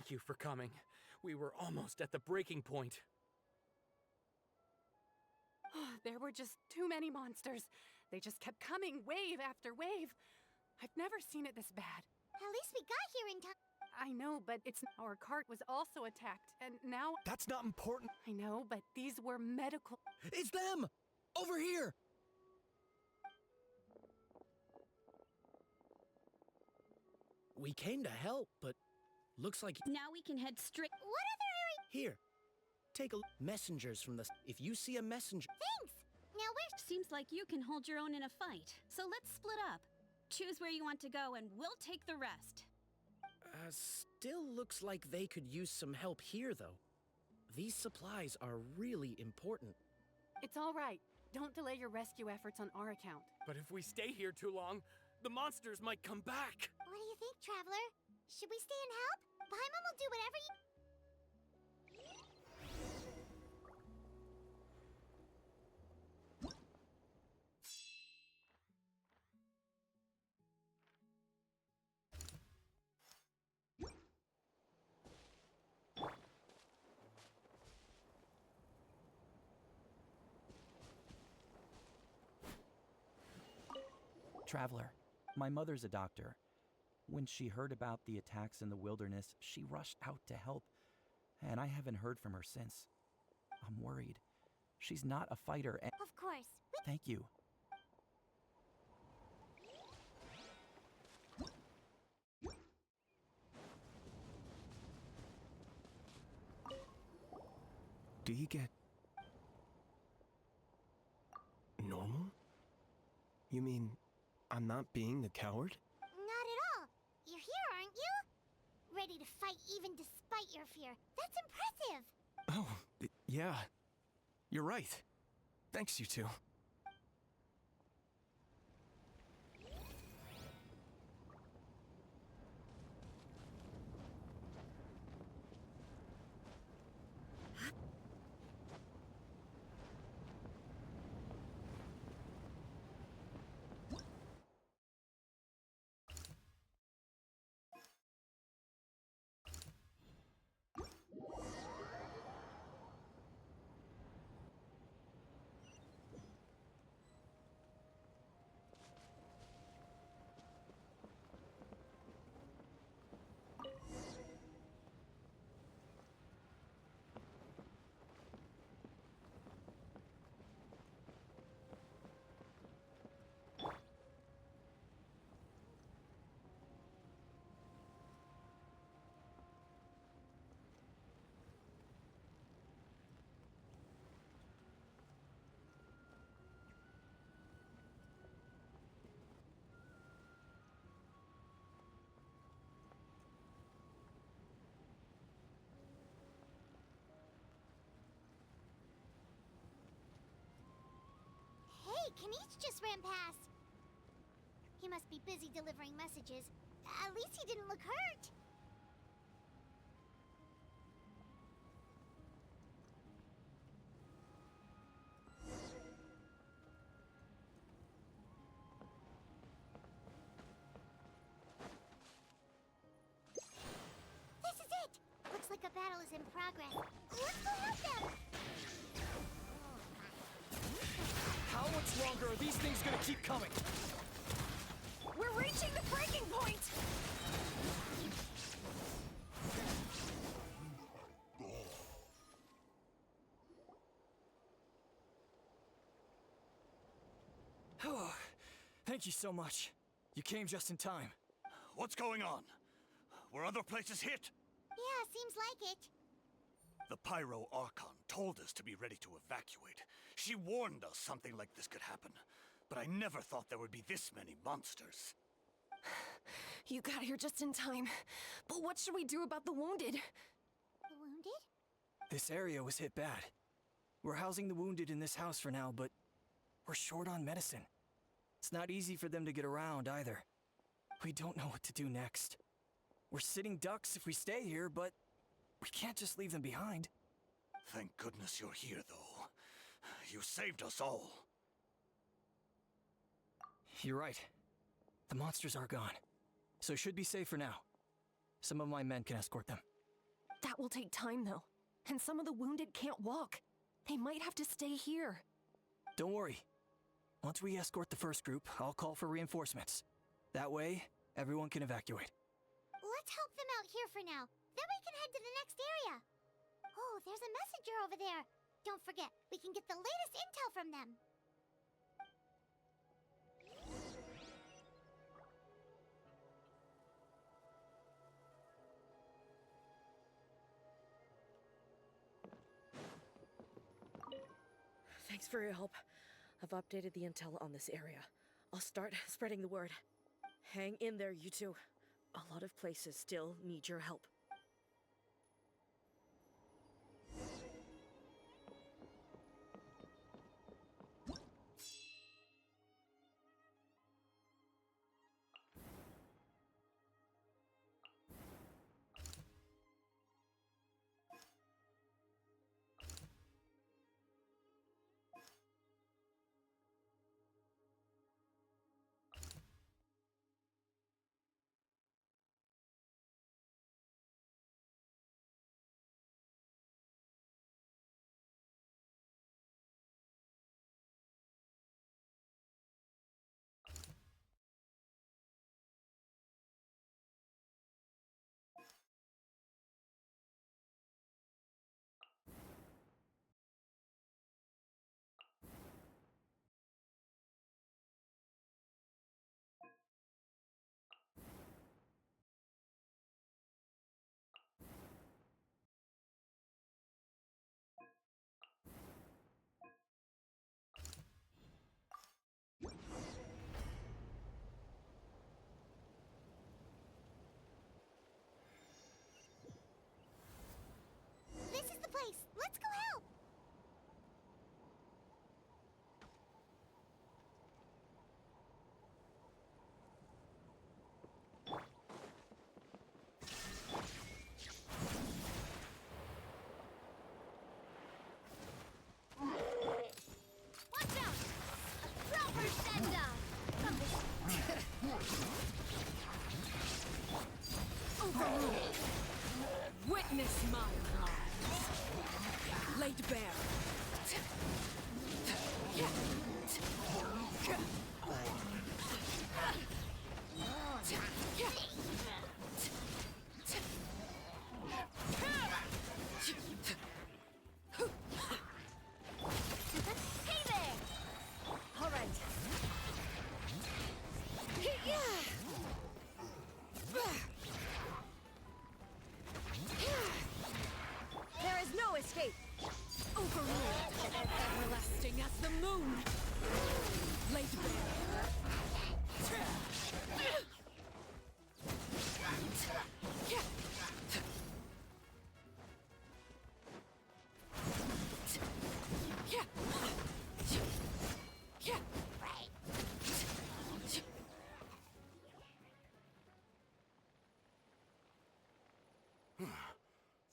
Thank you for coming. We were almost at the breaking point. There were just too many monsters. They just kept coming, wave after wave. I've never seen it this bad. At least we got here in time. I know, but our cart was also attacked, and now... That's not important. I know, but these were medical... It's them! Over here! We came to help, but looks like... Now we can head straight... What other area? Here, take a look. Messengers from the... If you see a messenger... Thanks! Now where's... Seems like you can hold your own in a fight. So let's split up. Choose where you want to go and we'll take the rest. Still looks like they could use some help here, though. These supplies are really important. It's all right. Don't delay your rescue efforts on our account. But if we stay here too long, the monsters might come back. What do you think, Traveler? Should we stay and help? Paimon will do whatever you... Traveler, my mother's a doctor. When she heard about the attacks in the wilderness, she rushed out to help, and I haven't heard from her since. I'm worried. She's not a fighter and... Of course. Thank you. Do you get... normal? You mean, I'm not being a coward? Not at all. You're here, aren't you? Ready to fight even despite your fear. That's impressive. Oh, yeah. You're right. Thanks, you two. Hey, Kanish just ran past. He must be busy delivering messages. At least he didn't look hurt. This is it! Looks like a battle is in progress. Let's go help them! How much longer are these things gonna keep coming? We're reaching the breaking point! Thank you so much. You came just in time. What's going on? Were other places hit? Yeah, seems like it. The Pyro Archon told us to be ready to evacuate. She warned us something like this could happen. But I never thought there would be this many monsters. You got here just in time. But what should we do about the wounded? The wounded? This area was hit bad. We're housing the wounded in this house for now, but we're short on medicine. It's not easy for them to get around either. We don't know what to do next. We're sitting ducks if we stay here, but we can't just leave them behind. Thank goodness you're here, though. You saved us all. You're right. The monsters are gone, so should be safe for now. Some of my men can escort them. That will take time, though. And some of the wounded can't walk. They might have to stay here. Don't worry. Once we escort the first group, I'll call for reinforcements. That way, everyone can evacuate. Let's help them out here for now. Then we can head to the next area. Oh, there's a messenger over there. Don't forget, we can get the latest intel from them. Thanks for your help. I've updated the intel on this area. I'll start spreading the word. Hang in there, you two. A lot of places still need your help. This is the place. Let's go help. Watch out! A proper send-off! Overruled. Witness my wrongs. Laid bare. Hey there! All right. There is no escape. Overruled. Everlasting as the moon. Laid bare.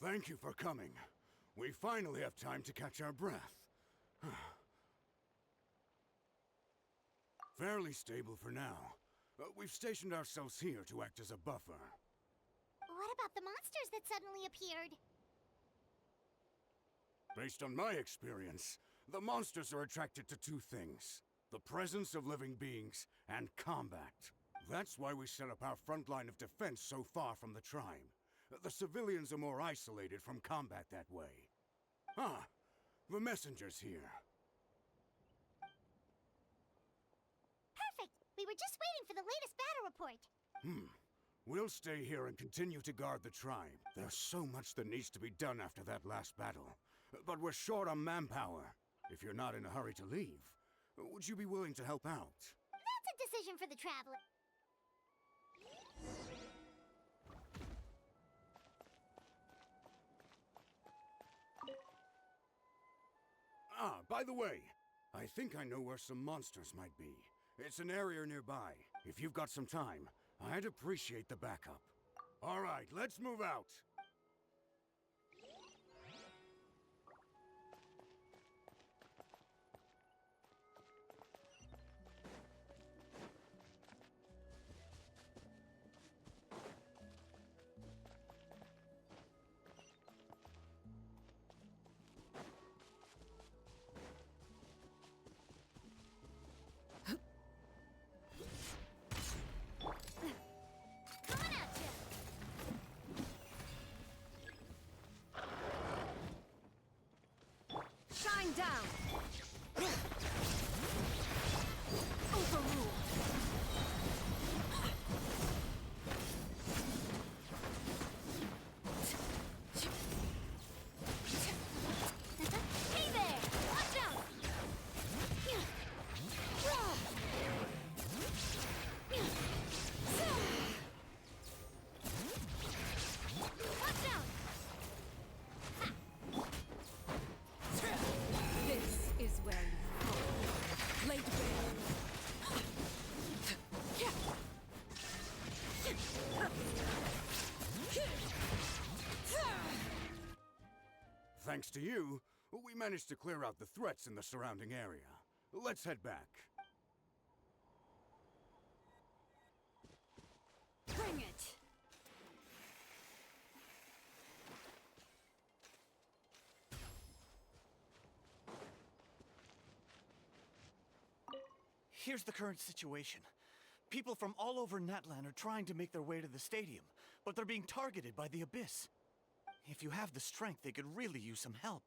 Thank you for coming. We finally have time to catch our breath. Fairly stable for now. We've stationed ourselves here to act as a buffer. What about the monsters that suddenly appeared? Based on my experience, the monsters are attracted to two things: the presence of living beings and combat. That's why we set up our front line of defense so far from the tribe. The civilians are more isolated from combat that way. Ah, the messenger's here. Perfect! We were just waiting for the latest battle report. We'll stay here and continue to guard the tribe. There's so much that needs to be done after that last battle. But we're short on manpower. If you're not in a hurry to leave, would you be willing to help out? That's a decision for the traveler. Ah, by the way, I think I know where some monsters might be. It's an area nearby. If you've got some time, I'd appreciate the backup. All right, let's move out. down. Overruled. Hey there! Watch out! Watch out! This is where you fall. Laid bare. Thanks to you, we managed to clear out the threats in the surrounding area. Let's head back. Bring it! Here's the current situation. People from all over Natlan are trying to make their way to the stadium, but they're being targeted by the Abyss. If you have the strength, they could really use some help.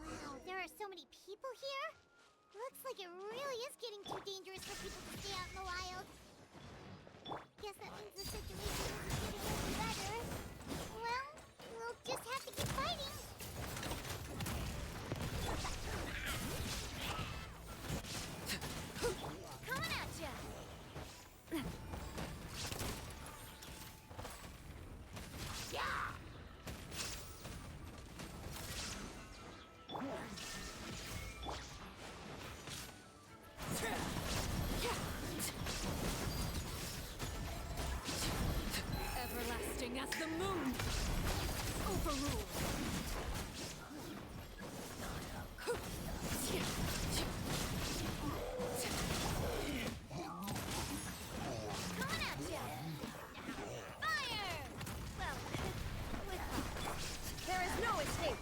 Wow, there are so many people here? Looks like it really is getting too dangerous for people to stay out in the wild. Guess that means the situation isn't getting any better. Well, we'll just have to keep fighting. Coming at ya! Everlasting as the moon! Overruled! Coming at ya! Fire! Well, with There is no escape.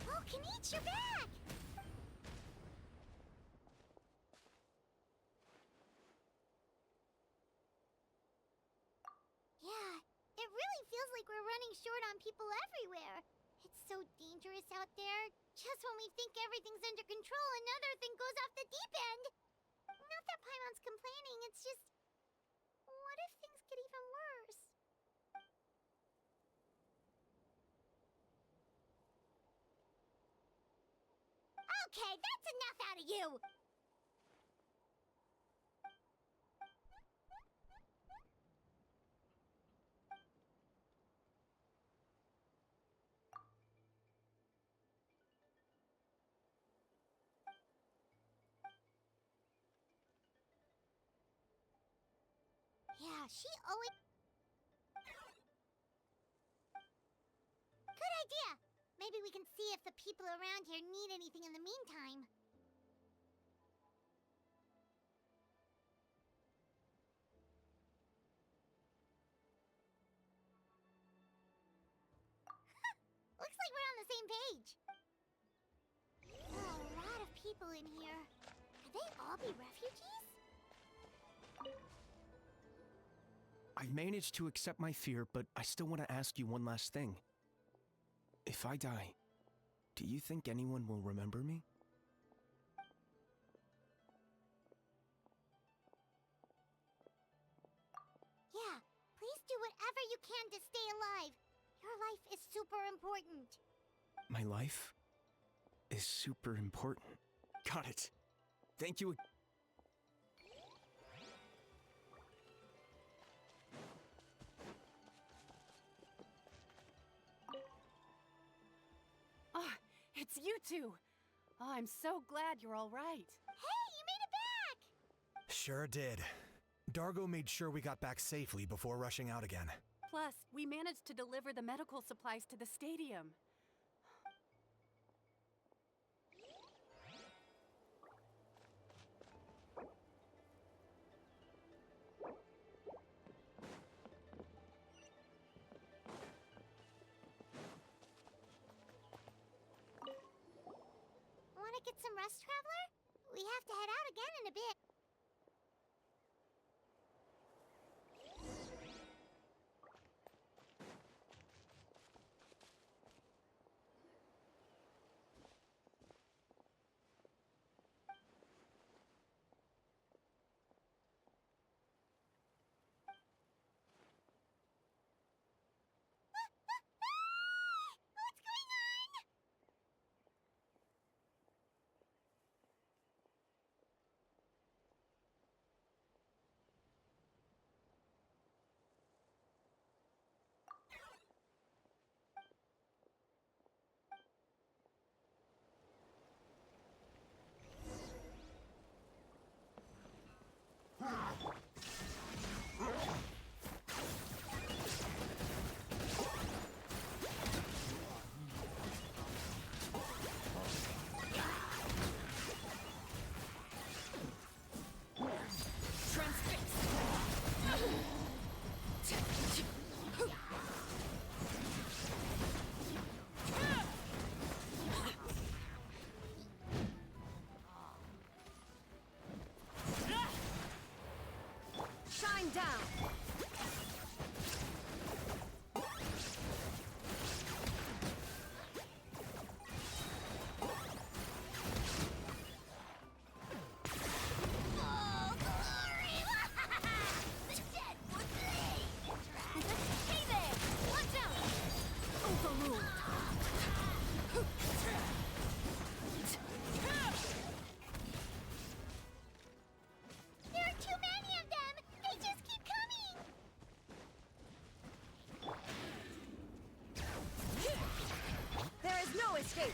Oh, Kanich, you're back! Yeah, it really feels like we're running short on people everywhere. It's so dangerous out there. Just when we think everything's under control, another thing goes off the deep end. Not that Paimon's complaining, it's just... What if things get even worse? Okay, that's enough out of you! Yeah, she always... Good idea! Maybe we can see if the people around here need anything in the meantime. Looks like we're on the same page. Oh, a lot of people in here. Could they all be refugees? I've managed to accept my fear, but I still want to ask you one last thing. If I die, do you think anyone will remember me? Yeah, please do whatever you can to stay alive. Your life is super important. My life is super important. Got it. Thank you. Oh, it's you two. Oh, I'm so glad you're all right. Hey, you made it back! Sure did. Dargo made sure we got back safely before rushing out again. Plus, we managed to deliver the medical supplies to the stadium. Wanna get some rest, Traveler? We have to head out again in a bit. What's going on? Shine down! Oh, glory! The dead would bleed! Hey there! Watch out! Overruled! There are too many of them! They just keep coming! There is no escape!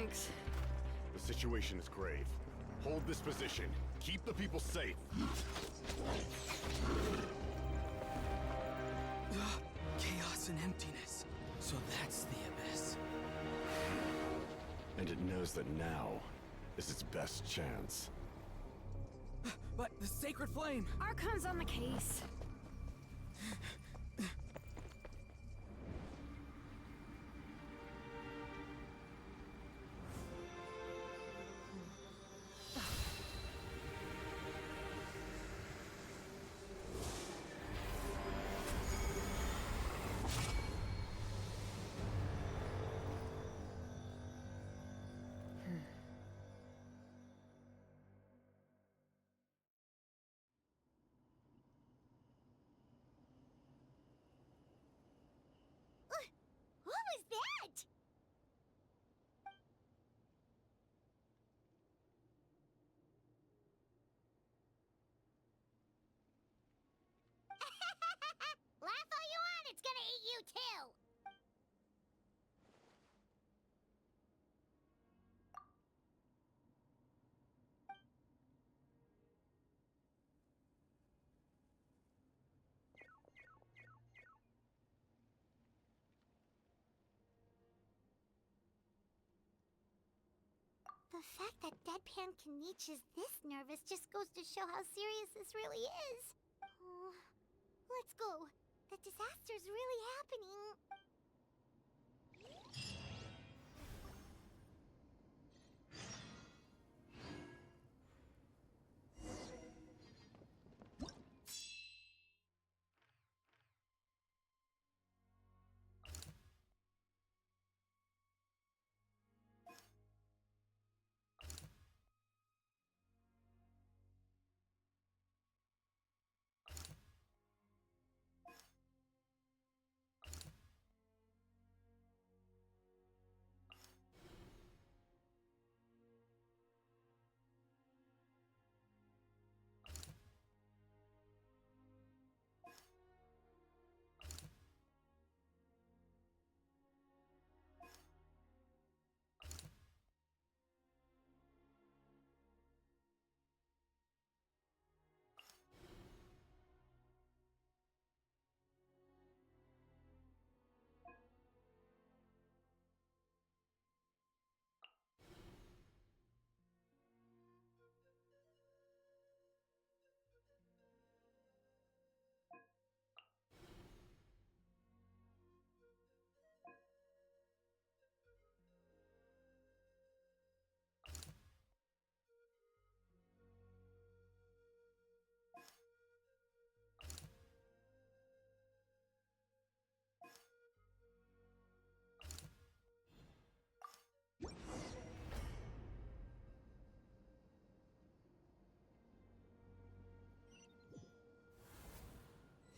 Thanks. The situation is grave. Hold this position. Keep the people safe. Chaos and emptiness. So that's the abyss. And it knows that now is its best chance. But the sacred flame! Archon's on the case. What was that? Laugh all you want, it's gonna eat you too! The fact that Deadpan Kanich is this nervous just goes to show how serious this really is. Oh, let's go. The disaster's really happening.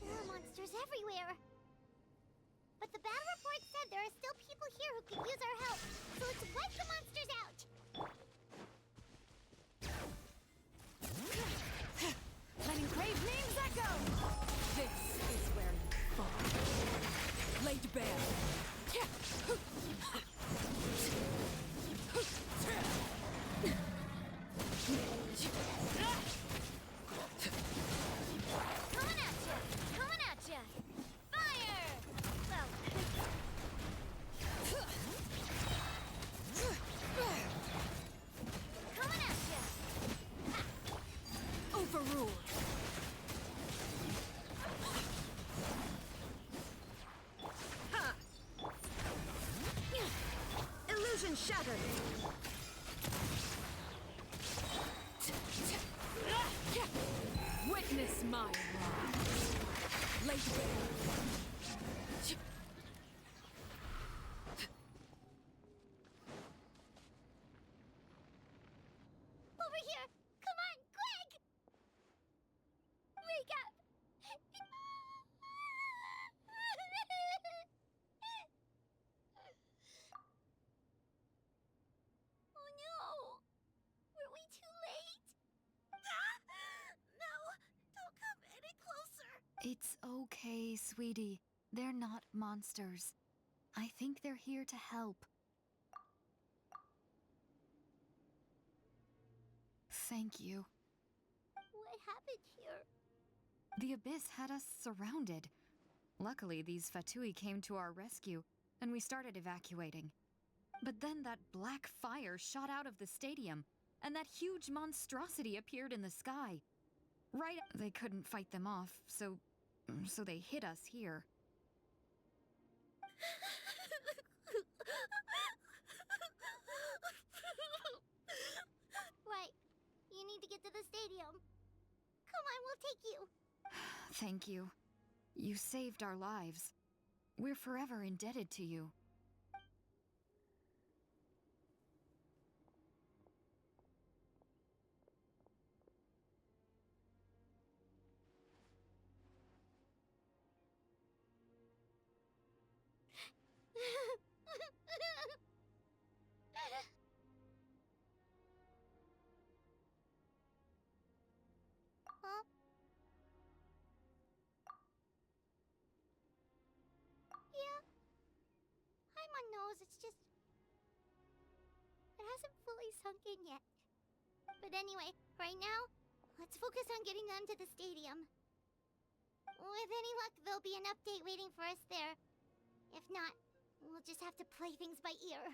There are monsters everywhere. But the battle report said there are still people here who could use our help. So let's wipe the monsters out. Letting grave names echo! This is where you fall. Laid bare. Coming at ya! Coming at ya! Fire! Well... Coming at ya! Overruled. Illusion shattered. Witness my wrath. Laid bare. Over here! Come on, quick! Wake up! Oh no! Were we too late? No! Don't come any closer! It's okay, sweetie. They're not monsters. I think they're here to help. Thank you. What happened here? The Abyss had us surrounded. Luckily, these Fatui came to our rescue, and we started evacuating. But then that black fire shot out of the stadium, and that huge monstrosity appeared in the sky. Right, they couldn't fight them off, so they hit us here. Right. You need to get to the stadium. Come on, we'll take you. Thank you. You saved our lives. We're forever indebted to you. Huh? Yeah. Paimon knows, it's just... It hasn't fully sunk in yet. But anyway, right now, let's focus on getting them to the stadium. With any luck, there'll be an update waiting for us there. If not, we'll just have to play things by ear.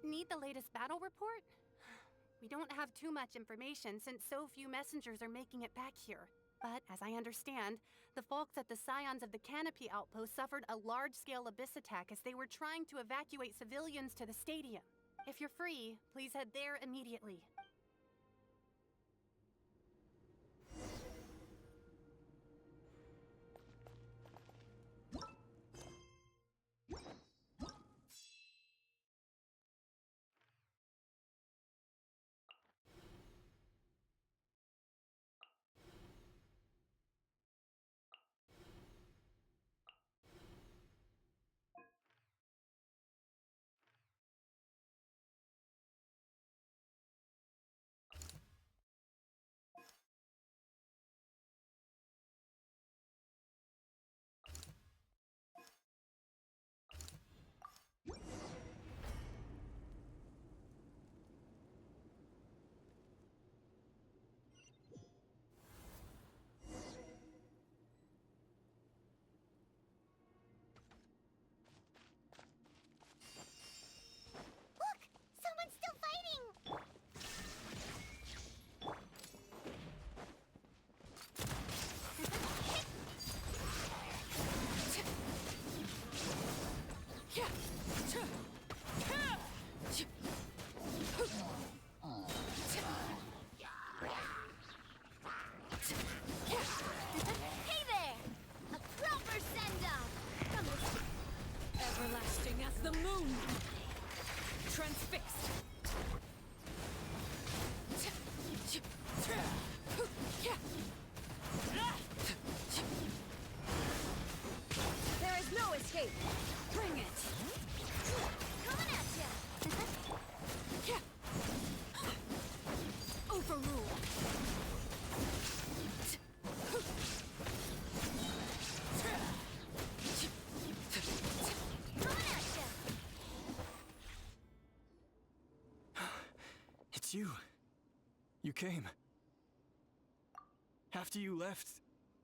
Need the latest battle report? We don't have too much information since so few messengers are making it back here. But, as I understand, the folks at the Scions of the Canopy Outpost suffered a large-scale abyss attack as they were trying to evacuate civilians to the stadium. If you're free, please head there immediately. Look! Someone's still fighting! Hey there! A proper send-off! Everlasting as the moon! Transfixed! There is no escape! Bring it! Coming at ya! Overruled! Coming at ya! It's you. You came. After you left,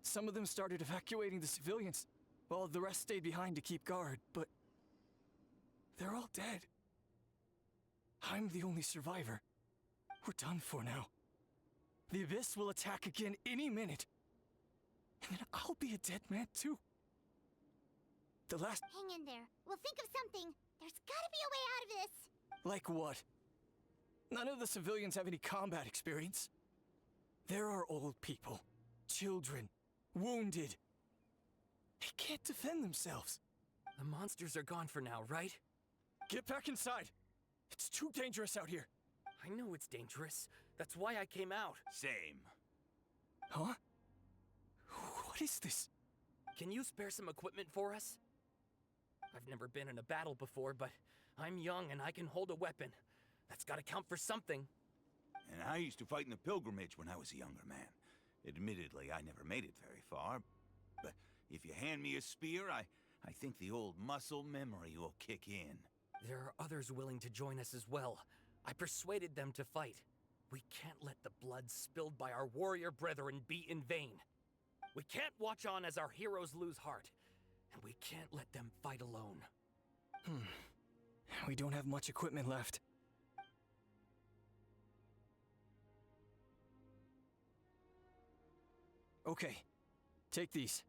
some of them started evacuating the civilians, while the rest stayed behind to keep guard, but they're all dead. I'm the only survivor. We're done for now. The Abyss will attack again any minute. And then I'll be a dead man too. The last... Hang in there. We'll think of something. There's gotta be a way out of this. Like what? None of the civilians have any combat experience. There are old people, children, wounded. They can't defend themselves. The monsters are gone for now, right? Get back inside. It's too dangerous out here. I know it's dangerous. That's why I came out. Same. Huh? What is this? Can you spare some equipment for us? I've never been in a battle before, but I'm young and I can hold a weapon. That's gotta count for something. And I used to fight in the pilgrimage when I was a younger man. Admittedly, I never made it very far. But if you hand me a spear, I think the old muscle memory will kick in. There are others willing to join us as well. I persuaded them to fight. We can't let the blood spilled by our warrior brethren be in vain. We can't watch on as our heroes lose heart. And we can't let them fight alone. We don't have much equipment left. Okay, take these.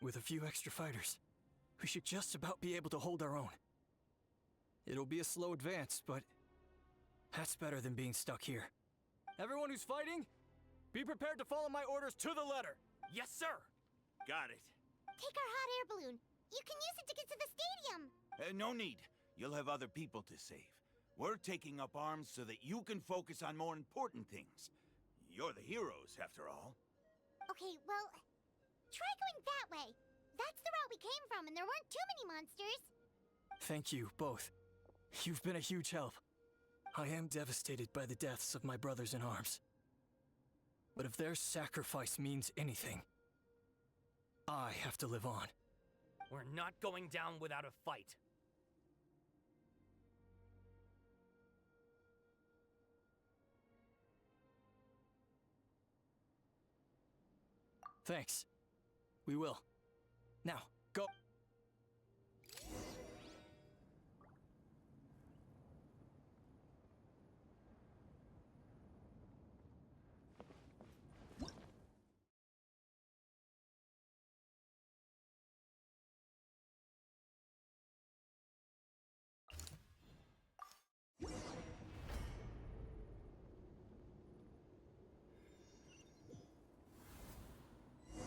With a few extra fighters, we should just about be able to hold our own. It'll be a slow advance, but that's better than being stuck here. Everyone who's fighting, be prepared to follow my orders to the letter. Yes, sir! Got it. Take our hot air balloon. You can use it to get to the stadium. No need. You'll have other people to save. We're taking up arms so that you can focus on more important things. You're the heroes, after all. Okay, well, try going that way. That's the route we came from, and there weren't too many monsters. Thank you, both. You've been a huge help. I am devastated by the deaths of my brothers in arms. But if their sacrifice means anything, I have to live on. We're not going down without a fight. Thanks. We will. Now, go.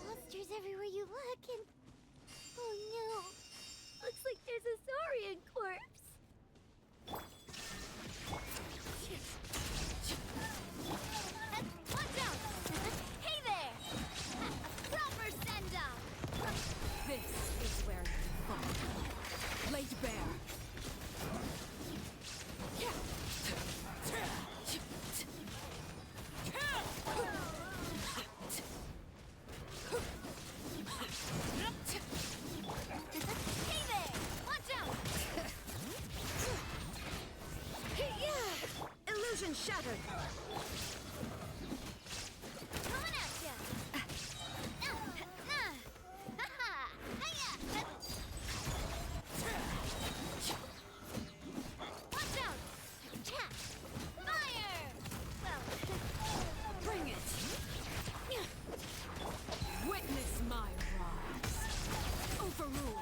Monsters everywhere you look, and... Oh no! Looks like there's a Saurian corpse! Watch out! Hey there! Proper send-up! This is where you fall. Laid bare. Hey there! Watch out! Illusion shattered. Coming at ya! Ha-ha! Hiya! Watch out! Fire! Well... Bring it. Witness my rise. Overruled.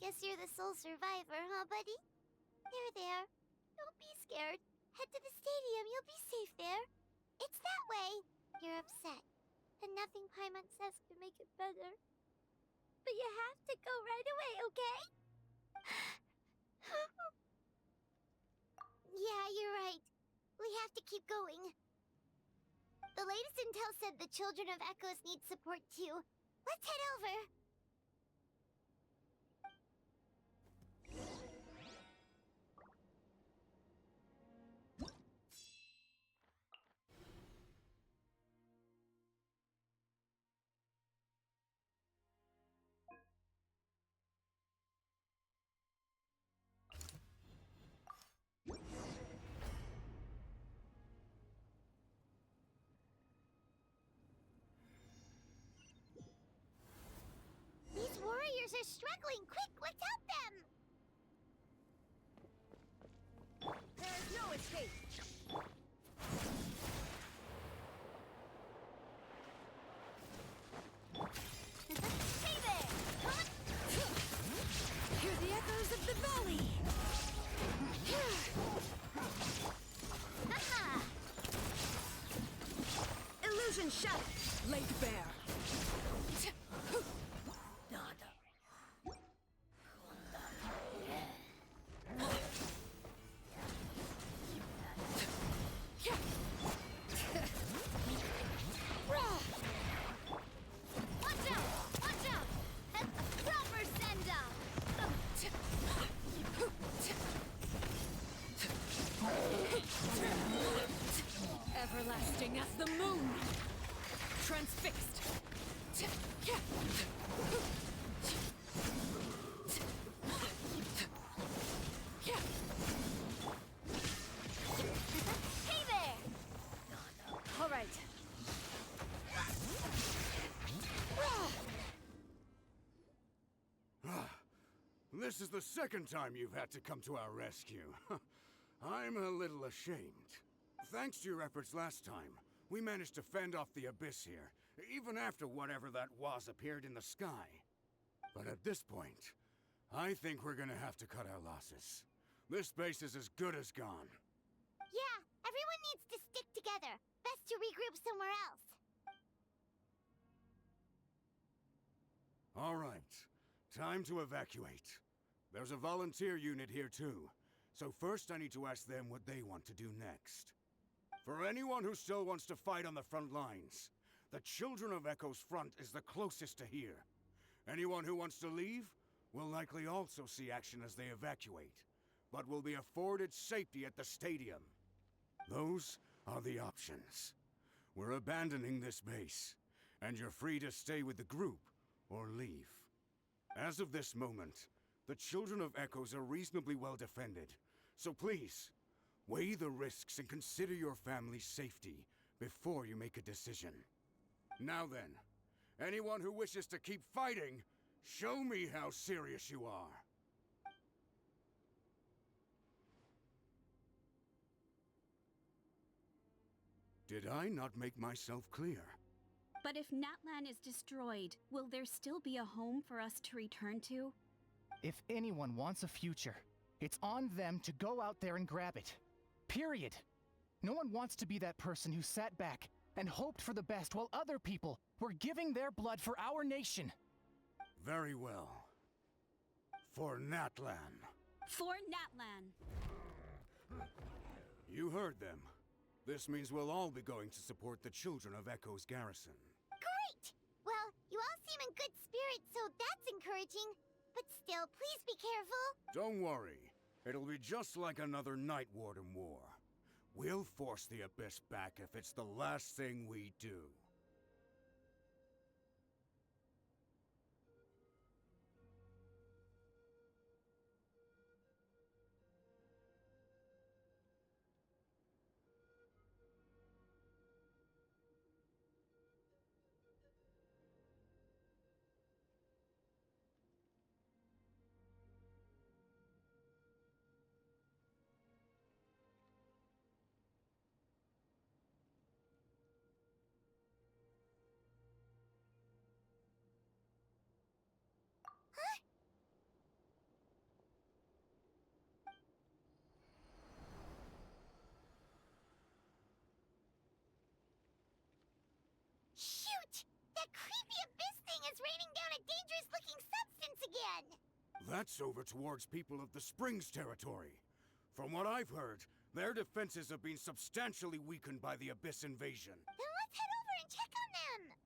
Guess you're the sole survivor, huh, buddy? There. Don't be scared. Head to the stadium. You'll be safe there. It's that way. You're upset. And nothing Paimon says can make it better. But you have to go right away, okay? Yeah, you're right. We have to keep going. The latest intel said the Children of Echoes need support too. Let's head over. These warriors are struggling. Quick, let's help them! There's no escape. Hey there! Hear the echoes of the valley. Haha! This is the second time you've had to come to our rescue. I'm a little ashamed. Thanks to your efforts last time, we managed to fend off the Abyss here, even after whatever that was appeared in the sky. But at this point, I think we're gonna have to cut our losses. This base is as good as gone. Yeah, everyone needs to stick together. Best to regroup somewhere else. All right, time to evacuate. There's a volunteer unit here too, so first I need to ask them what they want to do next. For anyone who still wants to fight on the front lines, the Children of Echo's front is the closest to here. Anyone who wants to leave will likely also see action as they evacuate, but will be afforded safety at the stadium. Those are the options. We're abandoning this base, and you're free to stay with the group or leave. As of this moment, the Children of Echoes are reasonably well defended, so please, weigh the risks and consider your family's safety before you make a decision. Now then, anyone who wishes to keep fighting, show me how serious you are. Did I not make myself clear? But if Natlan is destroyed, will there still be a home for us to return to? If anyone wants a future, it's on them to go out there and grab it. Period. No one wants to be that person who sat back and hoped for the best while other people were giving their blood for our nation. Very well. For Natlan. For Natlan. You heard them. This means we'll all be going to support the Children of Echo's garrison. Great! Well, you all seem in good spirits, so that's encouraging. But still, please be careful. Don't worry. It'll be just like another Night Warden war. We'll force the Abyss back if it's the last thing we do. Shoot! That creepy abyss thing is raining down a dangerous-looking substance again! That's over towards people of the Springs territory. From what I've heard, their defenses have been substantially weakened by the Abyss invasion. Then let's head over and check on them!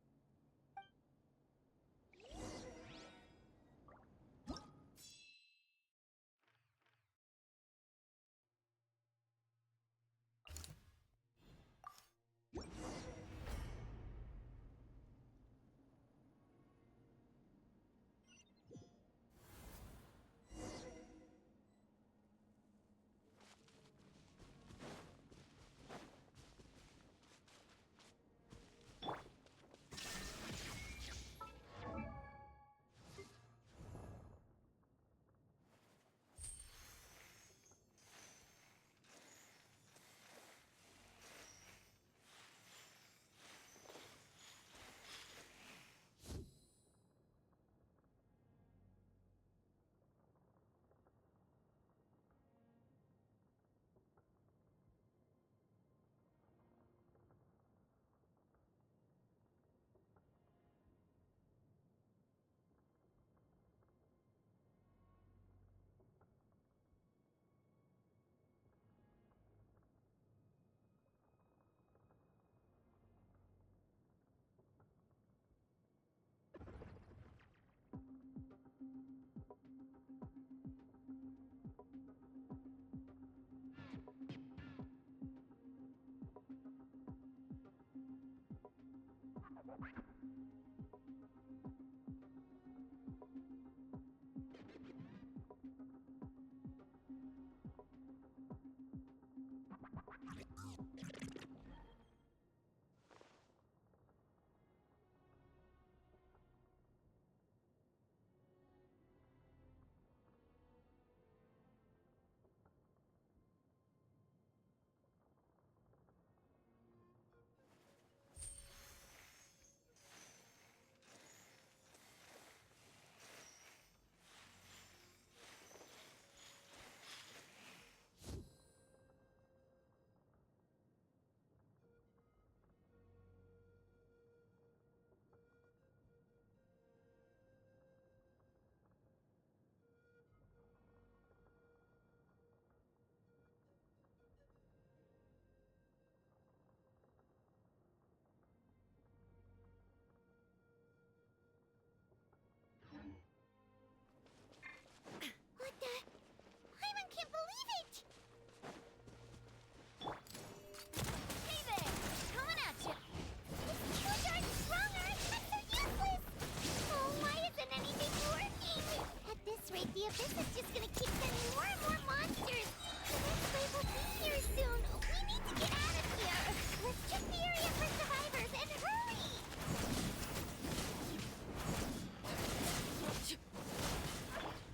Abyss is just gonna keep sending more and more monsters. The next wave will be here soon. We need to get out of here. Let's check the area for survivors and hurry!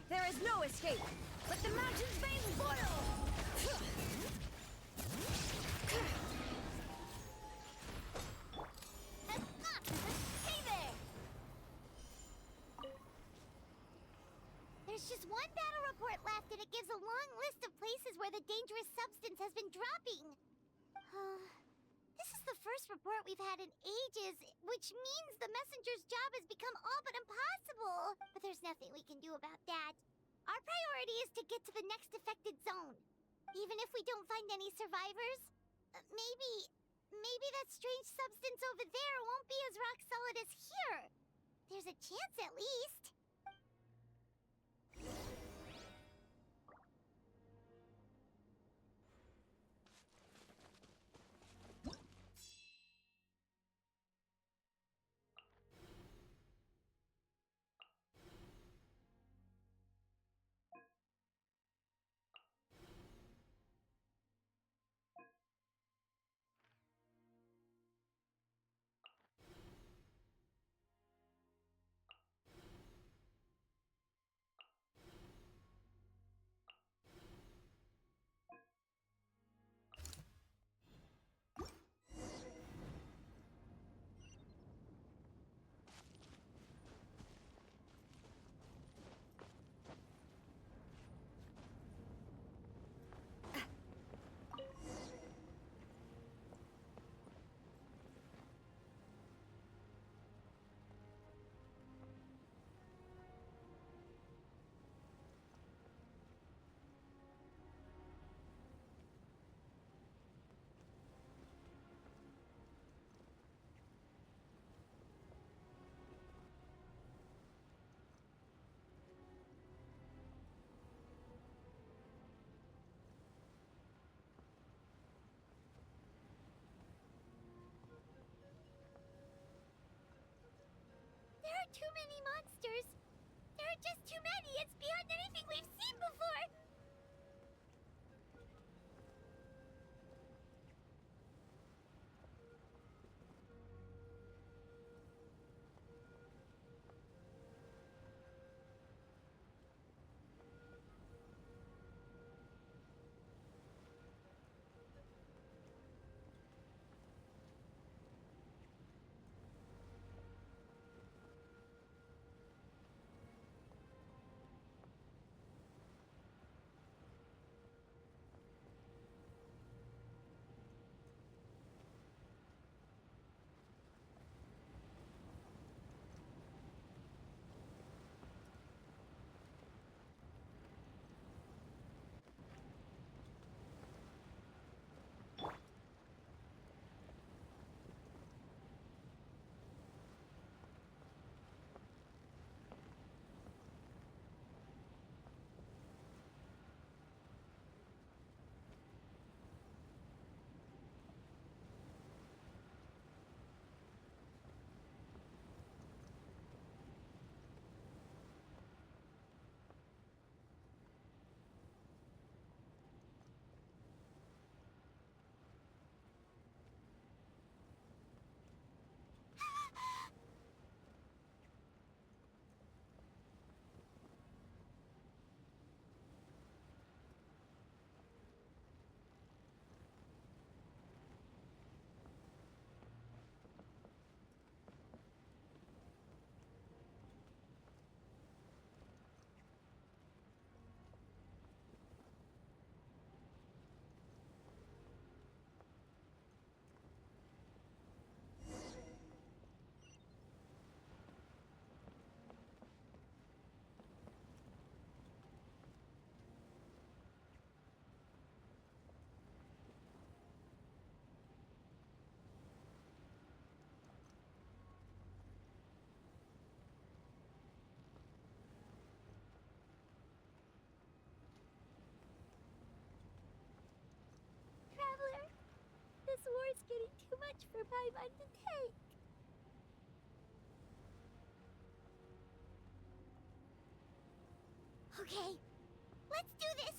There is no escape. Let the mountain's veins boil! Hey there! There's just one battle report left, and it gives a long list of places where the dangerous substance has been dropping. This is the first report we've had in ages, which means the messenger's job has become all but impossible. But there's nothing we can do about that. Our priority is to get to the next affected zone. Even if we don't find any survivors, maybe that strange substance over there won't be as rock solid as here. There's a chance at least. There are too many monsters. There are just too many. It's beyond anything we've seen before. This war's getting too much for Paimon to take. Okay, let's do this!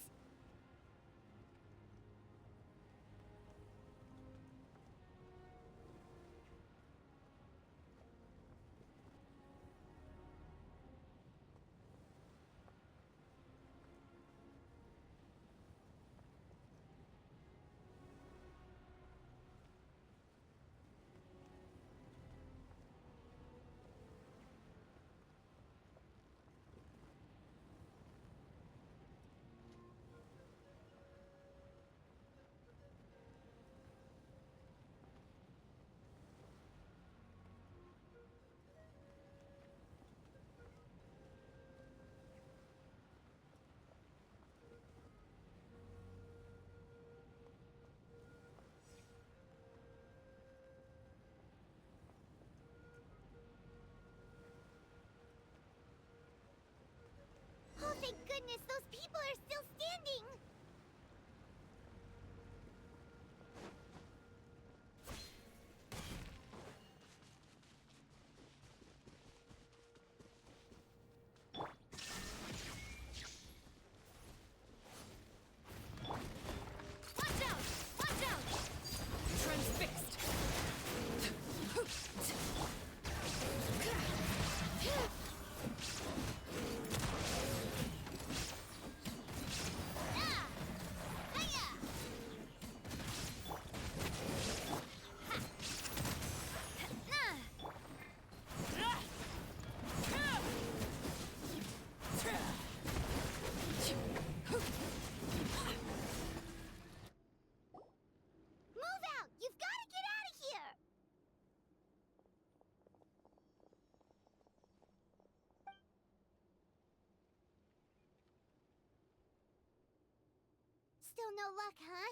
Oh, thank goodness, those people are still standing! Watch out! Watch out! Transfixed! Move out! You've got to get out of here! Still no luck, huh?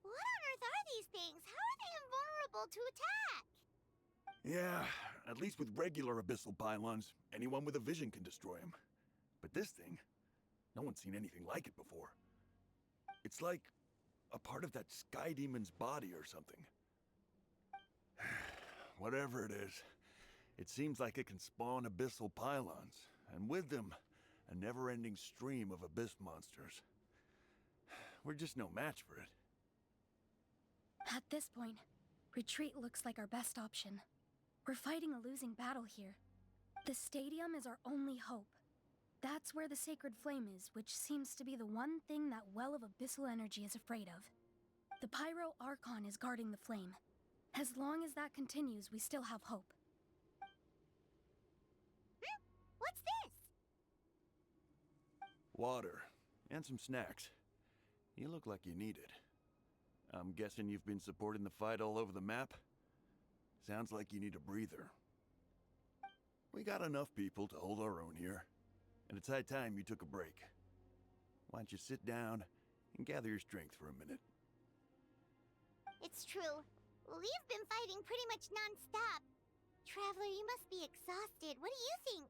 What on earth are these things? How are they invulnerable to attack? Yeah, at least with regular abyssal pylons, anyone with a vision can destroy them. But this thing, no one's seen anything like it before. It's like a part of that sky demon's body or something. Whatever it is, it seems like it can spawn abyssal pylons, and with them, a never-ending stream of abyss monsters. We're just no match for it. At this point, retreat looks like our best option. We're fighting a losing battle here. The stadium is our only hope. That's where the sacred flame is, which seems to be the one thing that well of abyssal energy is afraid of. The Pyro Archon is guarding the flame. As long as that continues, we still have hope. What's this? Water, and some snacks. You look like you need it. I'm guessing you've been supporting the fight all over the map? Sounds like you need a breather. We got enough people to hold our own here, and it's high time you took a break. Why don't you sit down and gather your strength for a minute? It's true. We've been fighting pretty much non-stop. Traveler, you must be exhausted. What do you think?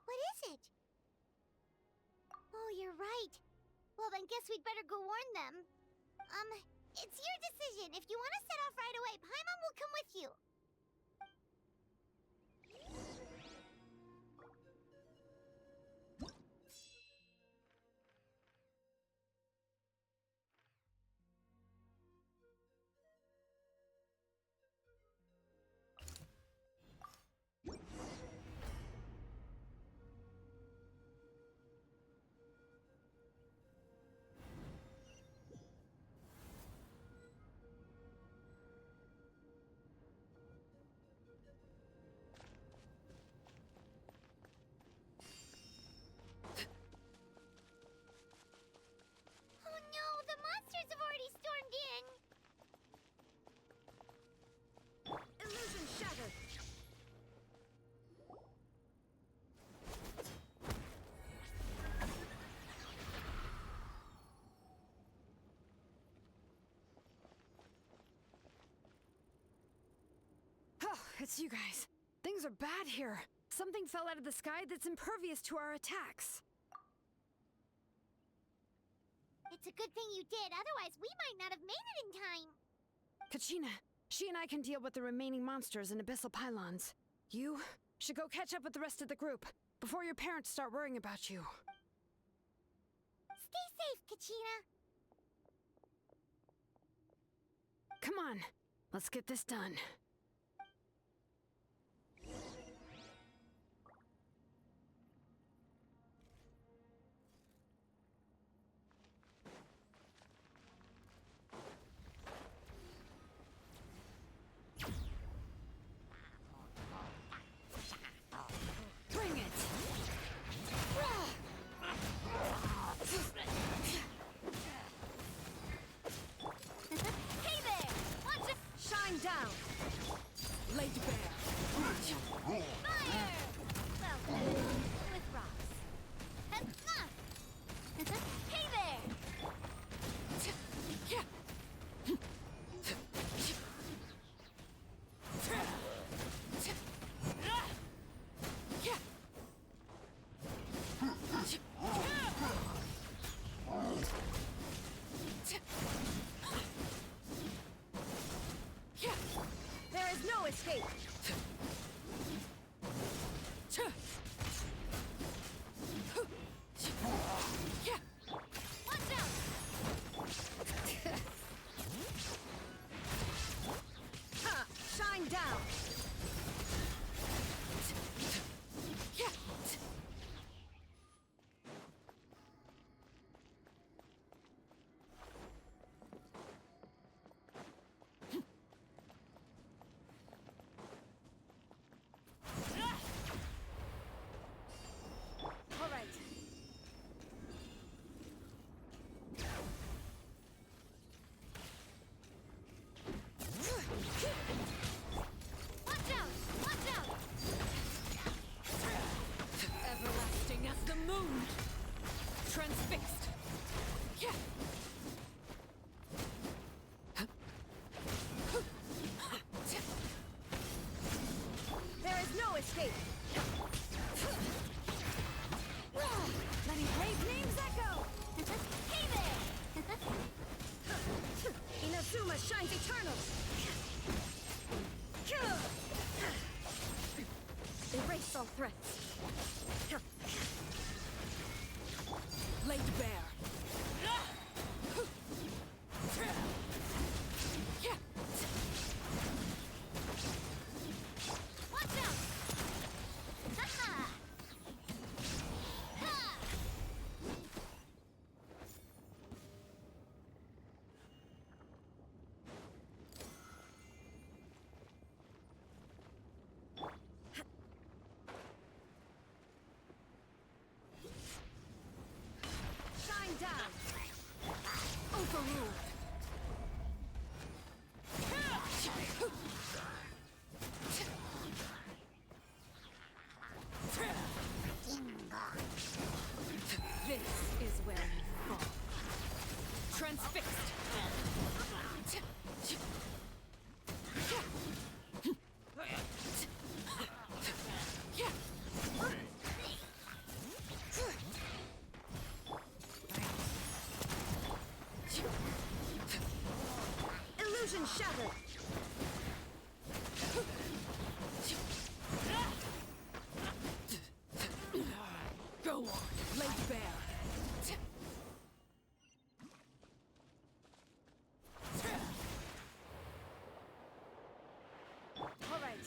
What is it? Oh, you're right. Well, then guess we'd better go warn them. It's your decision. If you want to set off right away, Paimon will come with you. Oh no, the monsters have already stormed in. Illusion shattered! Oh, it's you guys. Things are bad here. Something fell out of the sky that's impervious to our attacks. It's a good thing you did, otherwise we might not have made it in time. Kachina, She and I can deal with the remaining monsters and abyssal pylons. You should go catch up with the rest of the group before your parents start worrying about you. Stay safe, Kachina. Come on, let's get this done. Bring it! Hey there! Watch it! Shine down! Laid bare! Fire! Well, with rocks. Hey there! There is no escape! Watch out! Ha! Shine down! All right. Watch out! Watch out! Everlasting as the moon! Transfixed! There is no escape! Letting brave names echo! Hey there! Inazuma shines eternal! Erase all threats! Laid bare! Watch out! Ha-ha! Ha! Shine down! Overruled! This is where we fall. Transfixed! Illusion shattered! Go on, laid bare! All right.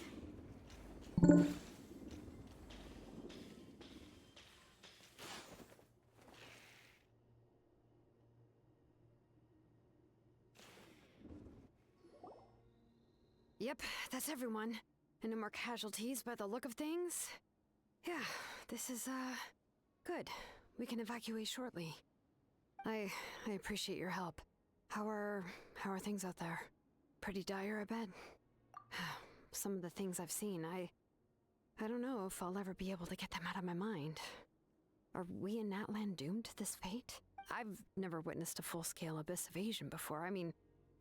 Yep, that's everyone. And no more casualties by the look of things. Yeah, this is, good. We can evacuate shortly. I appreciate your help. How are things out there? Pretty dire, I bet. Some of the things I've seen, I don't know if I'll ever be able to get them out of my mind. Are we in Natlan doomed to this fate? I've never witnessed a full-scale abyss invasion before. I mean,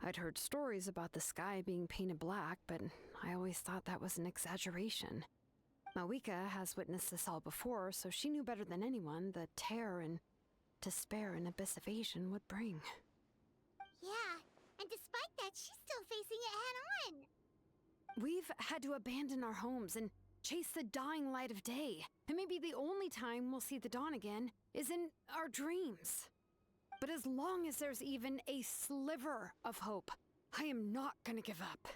I'd heard stories about the sky being painted black, but I always thought that was an exaggeration. Mawika has witnessed this all before, so she knew better than anyone the terror and despair an abyss invasion would bring. Yeah, and despite that, she's still facing facing it head-on. We've had to abandon our homes and chase the dying light of day. And maybe the only time we'll see the dawn again is in our dreams. But as long as there's even a sliver of hope, I am not gonna give up.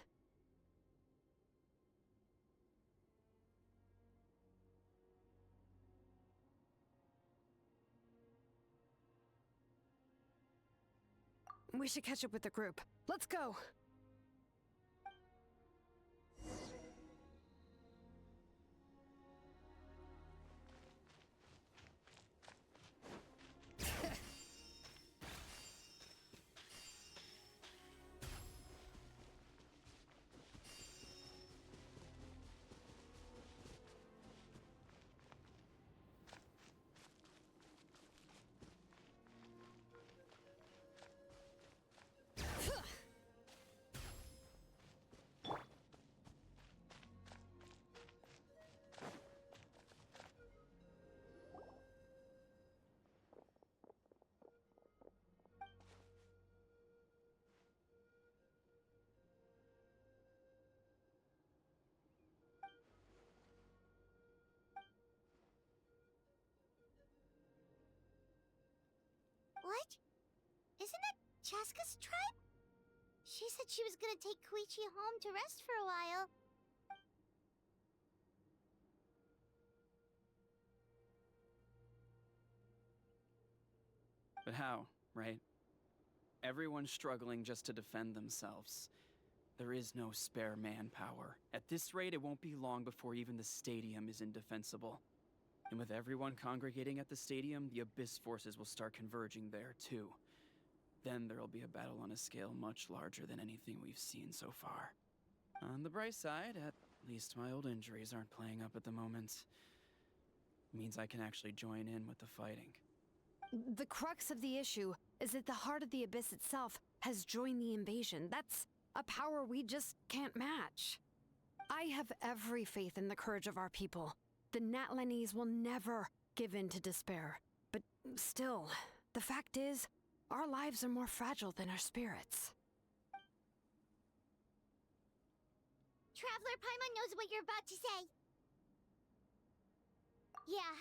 We should catch up with the group. Let's go! What? Isn't that Chaska's tribe? She said she was gonna take Koichi home to rest for a while. But how, right? Everyone's struggling just to defend themselves. There is no spare manpower. At this rate, it won't be long before even the stadium is indefensible. And with everyone congregating at the stadium, the Abyss forces will start converging there, too. Then there'll be a battle on a scale much larger than anything we've seen so far. On the bright side, at least my old injuries aren't playing up at the moment. Means I can actually join in with the fighting. The crux of the issue is that the heart of the Abyss itself has joined the invasion. That's a power we just can't match. I have every faith in the courage of our people. The Natlanese will never give in to despair. But still, the fact is, our lives are more fragile than our spirits. Traveler Paimon knows what you're about to say. Yeah,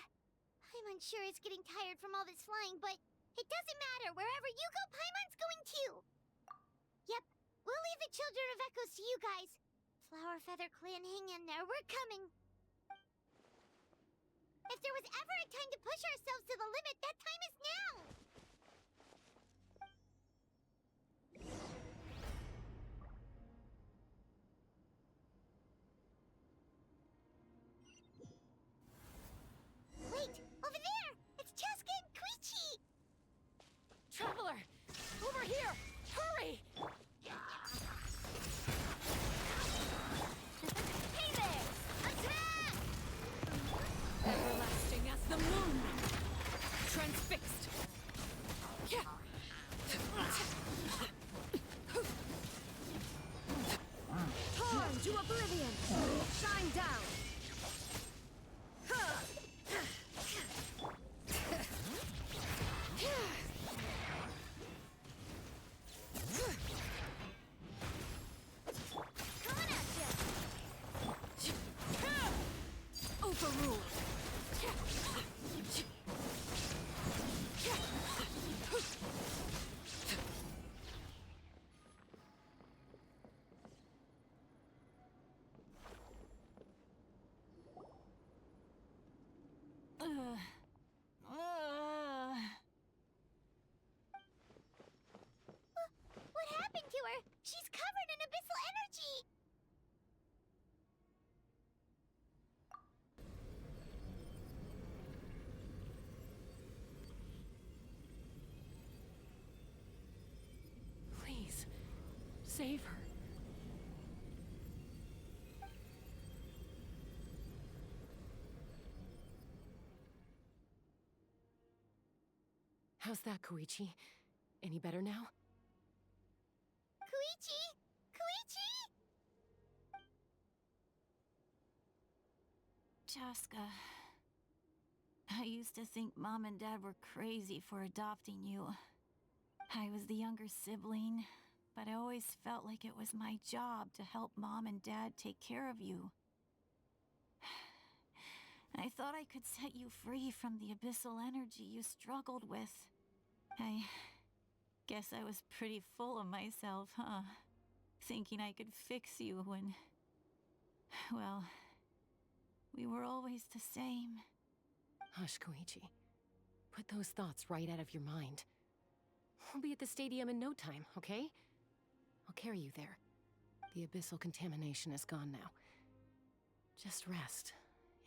I'm unsure it's getting tired from all this flying, but it doesn't matter. Wherever you go, Paimon's going too. Yep, we'll leave the Children of Echoes to you guys. Flower Feather Clan, hang in there. We're coming. If there was ever a time to push ourselves to the limit, that time is now! Wait! Over there! It's Chaska and Koichi! Traveler! Over here! Hurry! Hey there! Attack! Everlasting as the moon! Transfixed! Torn to oblivion! Shine down! Coming at ya! Overruled! What happened to her? She's covered in abyssal energy! Please, save her. How's that, Koichi? Any better now? Koichi! Koichi! Chaska, I used to think Mom and Dad were crazy for adopting you. I was the younger sibling, but I always felt like it was my job to help Mom and Dad take care of you. I thought I could set you free from the abyssal energy you struggled with. I guess I was pretty full of myself, huh? Thinking I could fix you when... well, we were always the same. Hush, Koichi. Put those thoughts right out of your mind. We'll be at the stadium in no time, okay? I'll carry you there. The abyssal contamination is gone now. Just rest,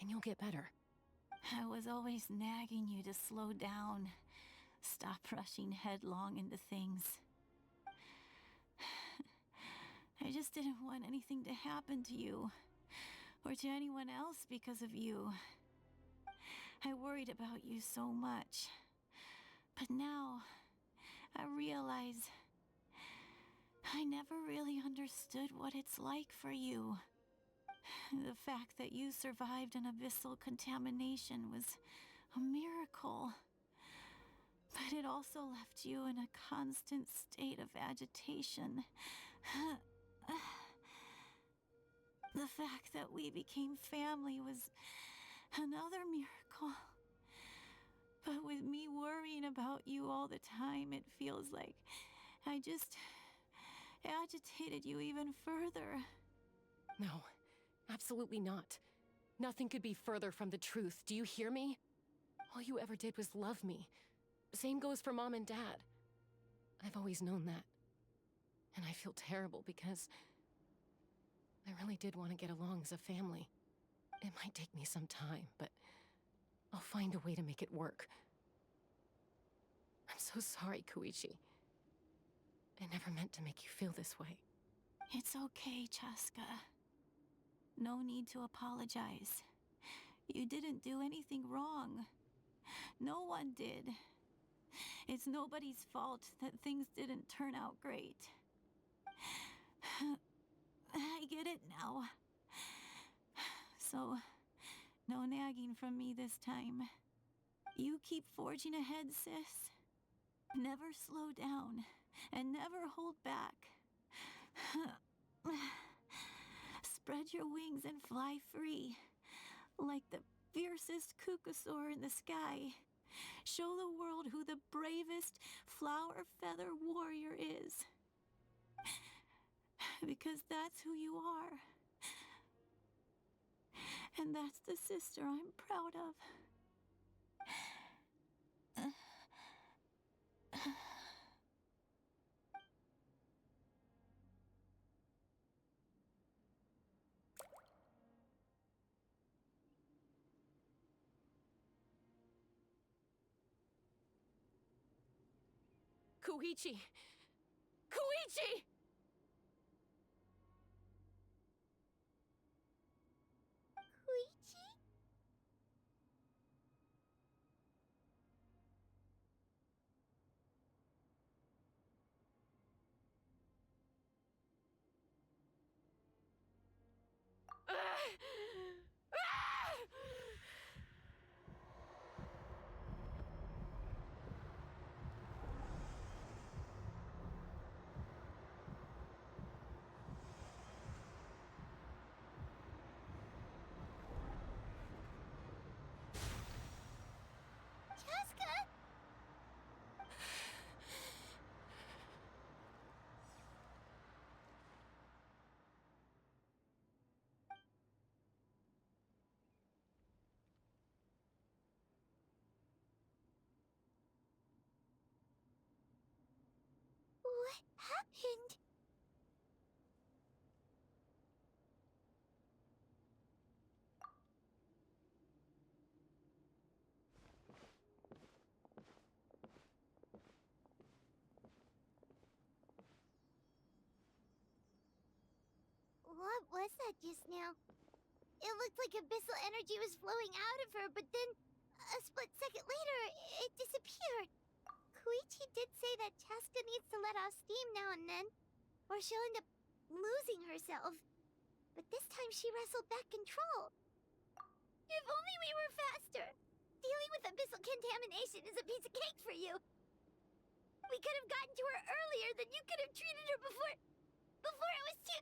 and you'll get better. I was always nagging you to slow down. Stop rushing headlong into things. I just didn't want anything to happen to you, or to anyone else because of you. I worried about you so much. But now, I realize I never really understood what it's like for you. The fact that you survived an abyssal contamination was a miracle. But it also left you in a constant state of agitation. The fact that we became family was another miracle. But with me worrying about you all the time, it feels like I just agitated you even further. No, absolutely not. Nothing could be further from the truth. Do you hear me? All you ever did was love me. Same goes for Mom and Dad. I've always known that. And I feel terrible because I really did want to get along as a family. It might take me some time, but I'll find a way to make it work. I'm so sorry, Koichi. I never meant to make you feel this way. It's okay, Chaska. No need to apologize. You didn't do anything wrong. No one did. It's nobody's fault that things didn't turn out great. I get it now. So, no nagging from me this time. You keep forging ahead, sis. Never slow down, and never hold back. Spread your wings and fly free, like the fiercest kukusaur in the sky. Show the world who the bravest flower feather warrior is. Because that's who you are. And that's the sister I'm proud of. Koichi! Koichi! Koichi? What happened? What was that just now? It looked like abyssal energy was flowing out of her, but then a split second later, it disappeared. Koichi did say that Chaska needs to let off steam now and then, or she'll end up losing herself. But this time she wrestled back control. If only we were faster! Dealing with abyssal contamination is a piece of cake for you! We could have gotten to her earlier, then you could have treated her before it was too...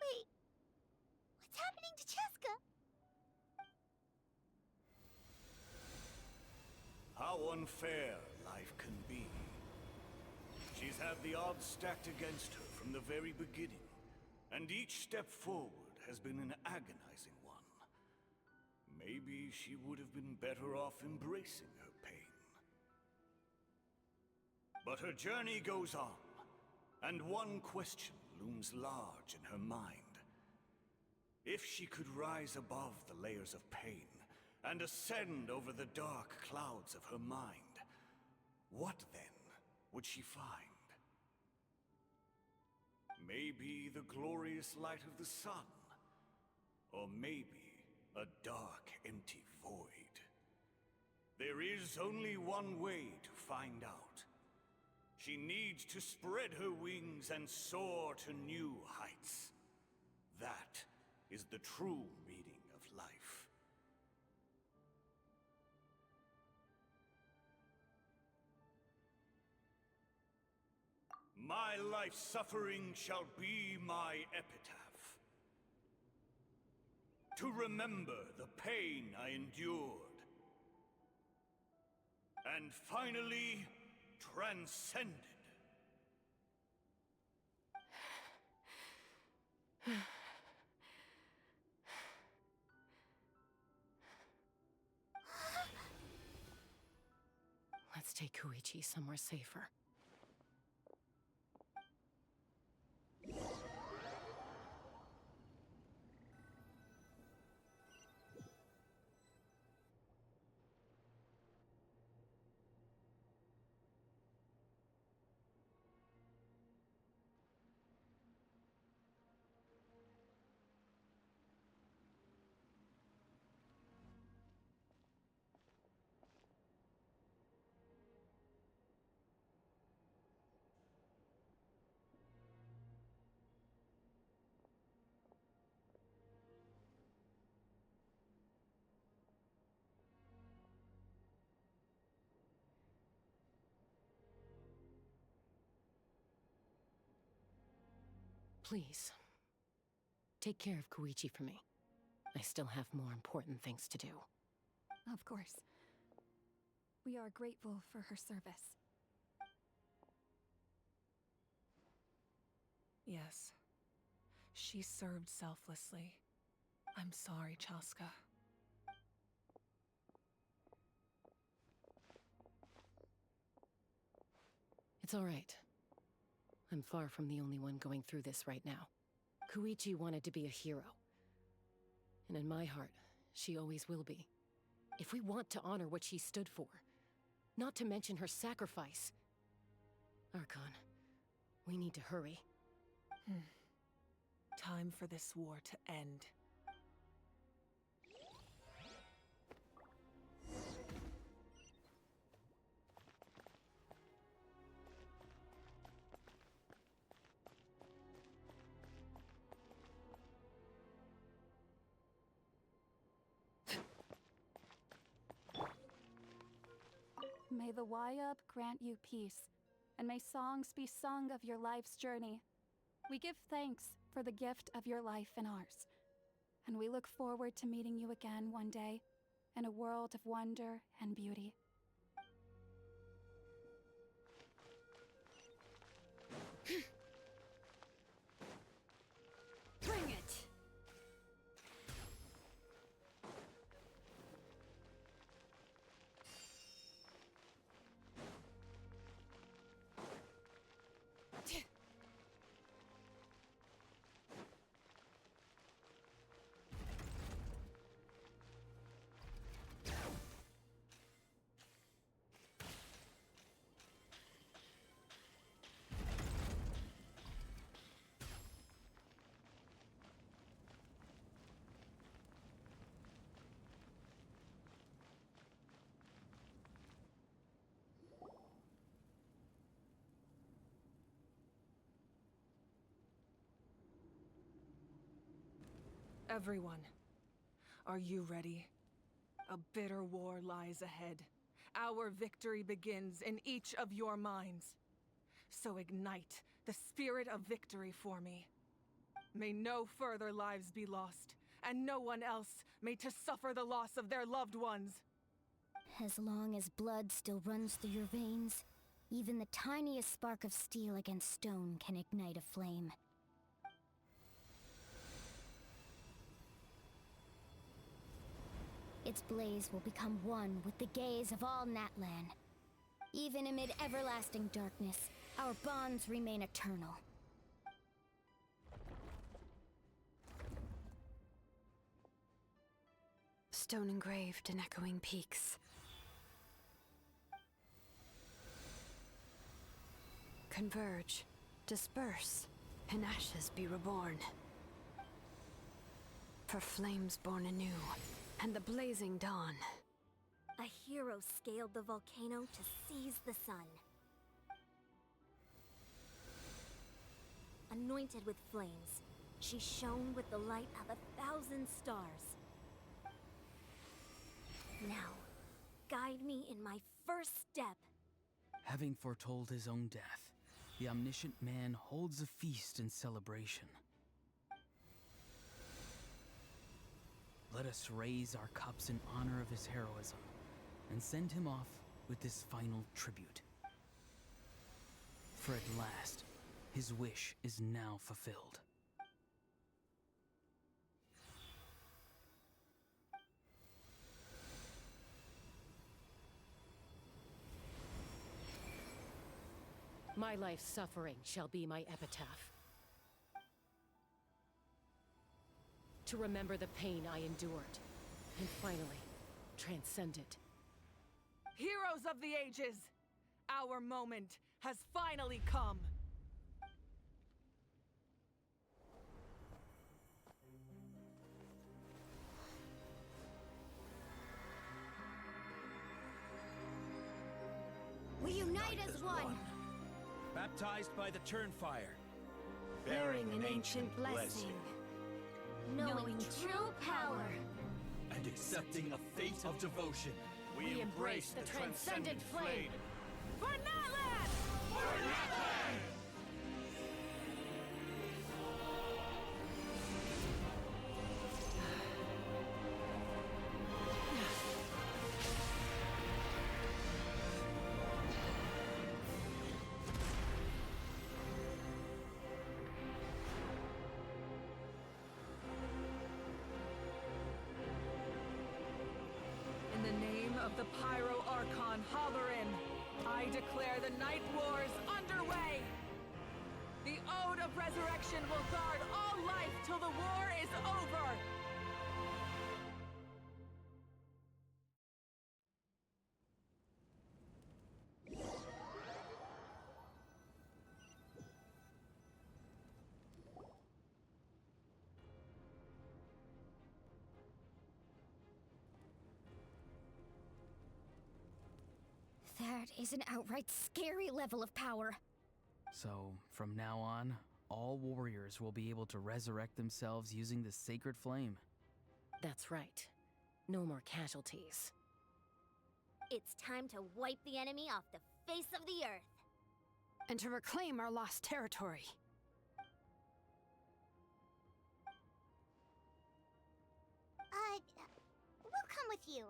Wait. What's happening to Cheska? How unfair life can be. She's had the odds stacked against her from the very beginning, and each step forward has been an agonizing one. Maybe she would have been better off embracing her pain. But her journey goes on, and one question looms large in her mind. If she could rise above the layers of pain and ascend over the dark clouds of her mind, what then would she find? Maybe the glorious light of the sun, or maybe a dark, empty void. There is only one way to find out. She needs to spread her wings and soar to new heights. That is the true meaning of life. My life's suffering shall be my epitaph. To remember the pain I endured. And finally, transcended. Let's take Koichi somewhere safer. Please, take care of Koichi for me. I still have more important things to do. Of course. We are grateful for her service. Yes. She served selflessly. I'm sorry, Chaska. It's all right. I'm far from the only one going through this right now. Koichi wanted to be a hero. And in my heart, she always will be. If we want to honor what she stood for, not to mention her sacrifice. Archon, we need to hurry. Time for this war to end. May the Wayub grant you peace, and may songs be sung of your life's journey. We give thanks for the gift of your life and ours, and we look forward to meeting you again one day in a world of wonder and beauty. Bring it! Everyone, are you ready? A bitter war lies ahead, our victory begins in each of your minds. So ignite the spirit of victory for me. May no further lives be lost, and no one else may to suffer the loss of their loved ones. As long as blood still runs through your veins, even the tiniest spark of steel against stone can ignite a flame. Its blaze will become one with the gaze of all Natlan. Even amid everlasting darkness, our bonds remain eternal. Stone engraved in echoing peaks. Converge, disperse, in ashes be reborn. For flames born anew, and the blazing dawn. A hero scaled the volcano to seize the sun. Anointed with flames, she shone with the light of 1,000 stars. Now, guide me in my first step. Having foretold his own death, the omniscient man holds a feast in celebration. Let us raise our cups in honor of his heroism, and send him off with this final tribute. For at last, his wish is now fulfilled. My life's suffering shall be my epitaph. To remember the pain I endured, and finally, transcend it. Heroes of the ages! Our moment has finally come! We unite as one! Baptized by the Turnfire. Bearing an ancient blessing. Knowing true power. And accepting a fate of devotion. We embrace the transcendent flame. For Natlan! For Natlan! In the name of the Pyro Archon Halloran, I declare the Night Wars underway! The Ode of Resurrection will guard all life till the war is over! That is an outright scary level of power. So, from now on, all warriors will be able to resurrect themselves using the sacred flame. That's right. No more casualties. It's time to wipe the enemy off the face of the earth. And to reclaim our lost territory. We'll come with you.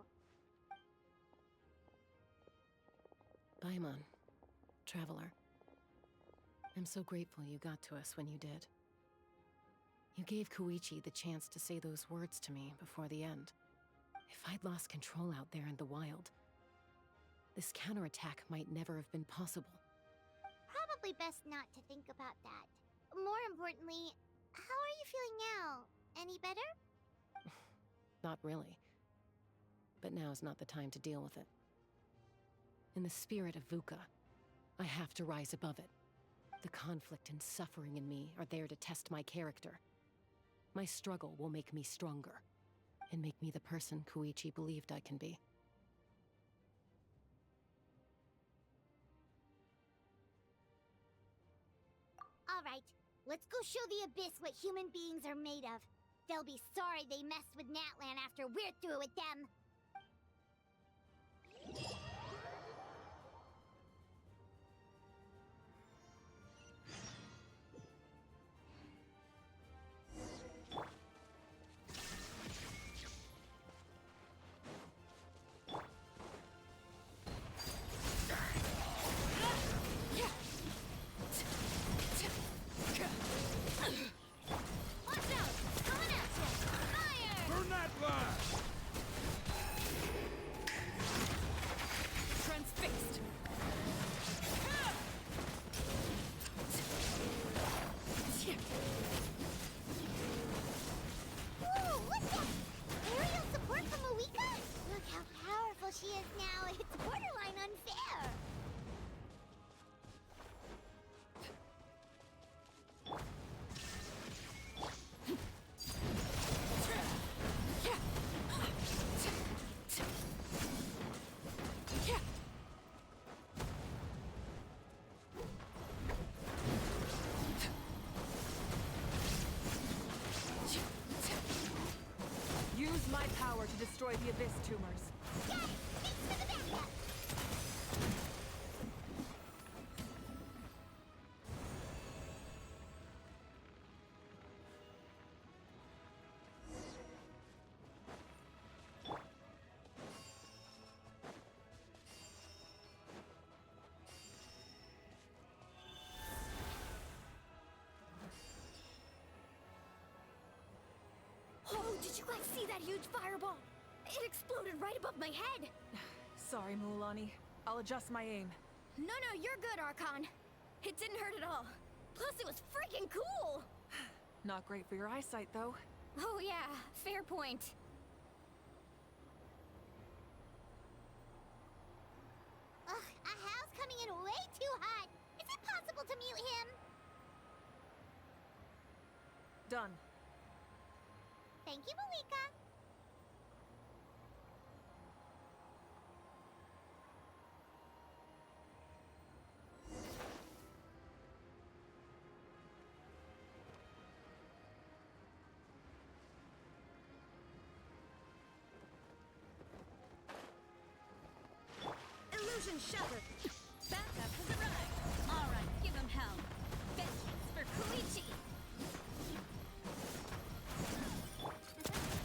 Paimon, traveler. I'm so grateful you got to us when you did. You gave Koichi the chance to say those words to me before the end. If I'd lost control out there in the wild, this counterattack might never have been possible. Probably best not to think about that. More importantly, how are you feeling now? Any better? Not really. But now's not the time to deal with it. In the spirit of VUCA, I have to rise above it. The conflict and suffering in me are there to test my character. My struggle will make me stronger, and make me the person Koichi believed I can be. Alright, let's go show the Abyss what human beings are made of. They'll be sorry they messed with Natlan after we're through with them. my power to destroy the Abyss tumors. Got it! Thanks for the backup! Oh, did you guys see that huge fireball? It exploded right above my head! Sorry, Mulan. I'll adjust my aim. No, you're good, Archon. It didn't hurt at all. Plus, it was freaking cool! Not great for your eyesight, though. Oh yeah, fair point. Ugh, Ahal's coming in way too hot. Is it possible to mute him? Done. Thank you, Malika. Illusion shattered. Backup has arrived. All right, give him hell. Vengeance for Koichi.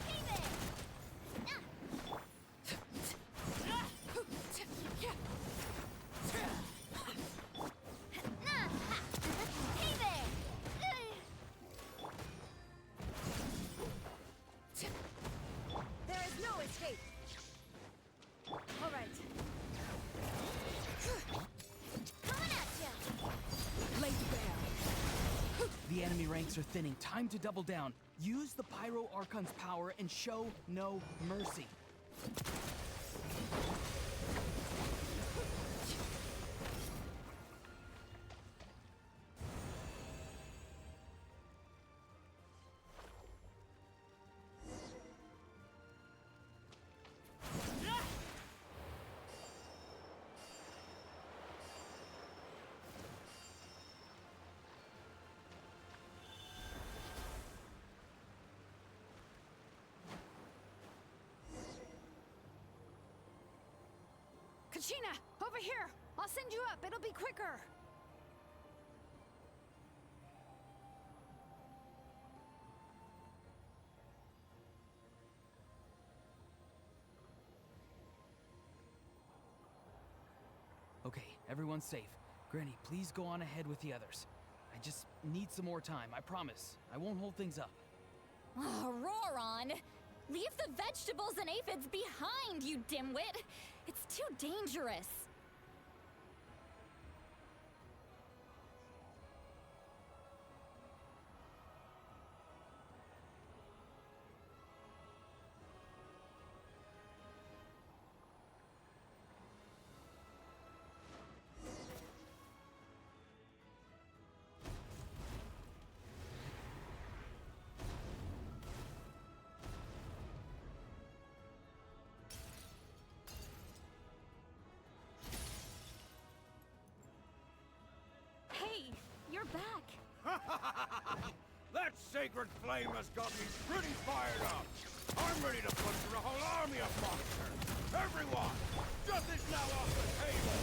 Hey there! Hey there! There is no escape. All right. Coming at ya! Laid bare. The enemy ranks are thinning. Time to double down. Use the Pyro Archon's power and show no mercy. Kachina, over here. I'll send you up. It'll be quicker. Okay, everyone's safe. Granny, please go on ahead with the others. I just need some more time, I promise. I won't hold things up. Oh, Roron! Leave the vegetables and aphids behind, you dimwit! It's too dangerous. Hey, you're back. That sacred flame has got me pretty fired up. I'm ready to put through a whole army of monsters. Everyone, death is now off the table.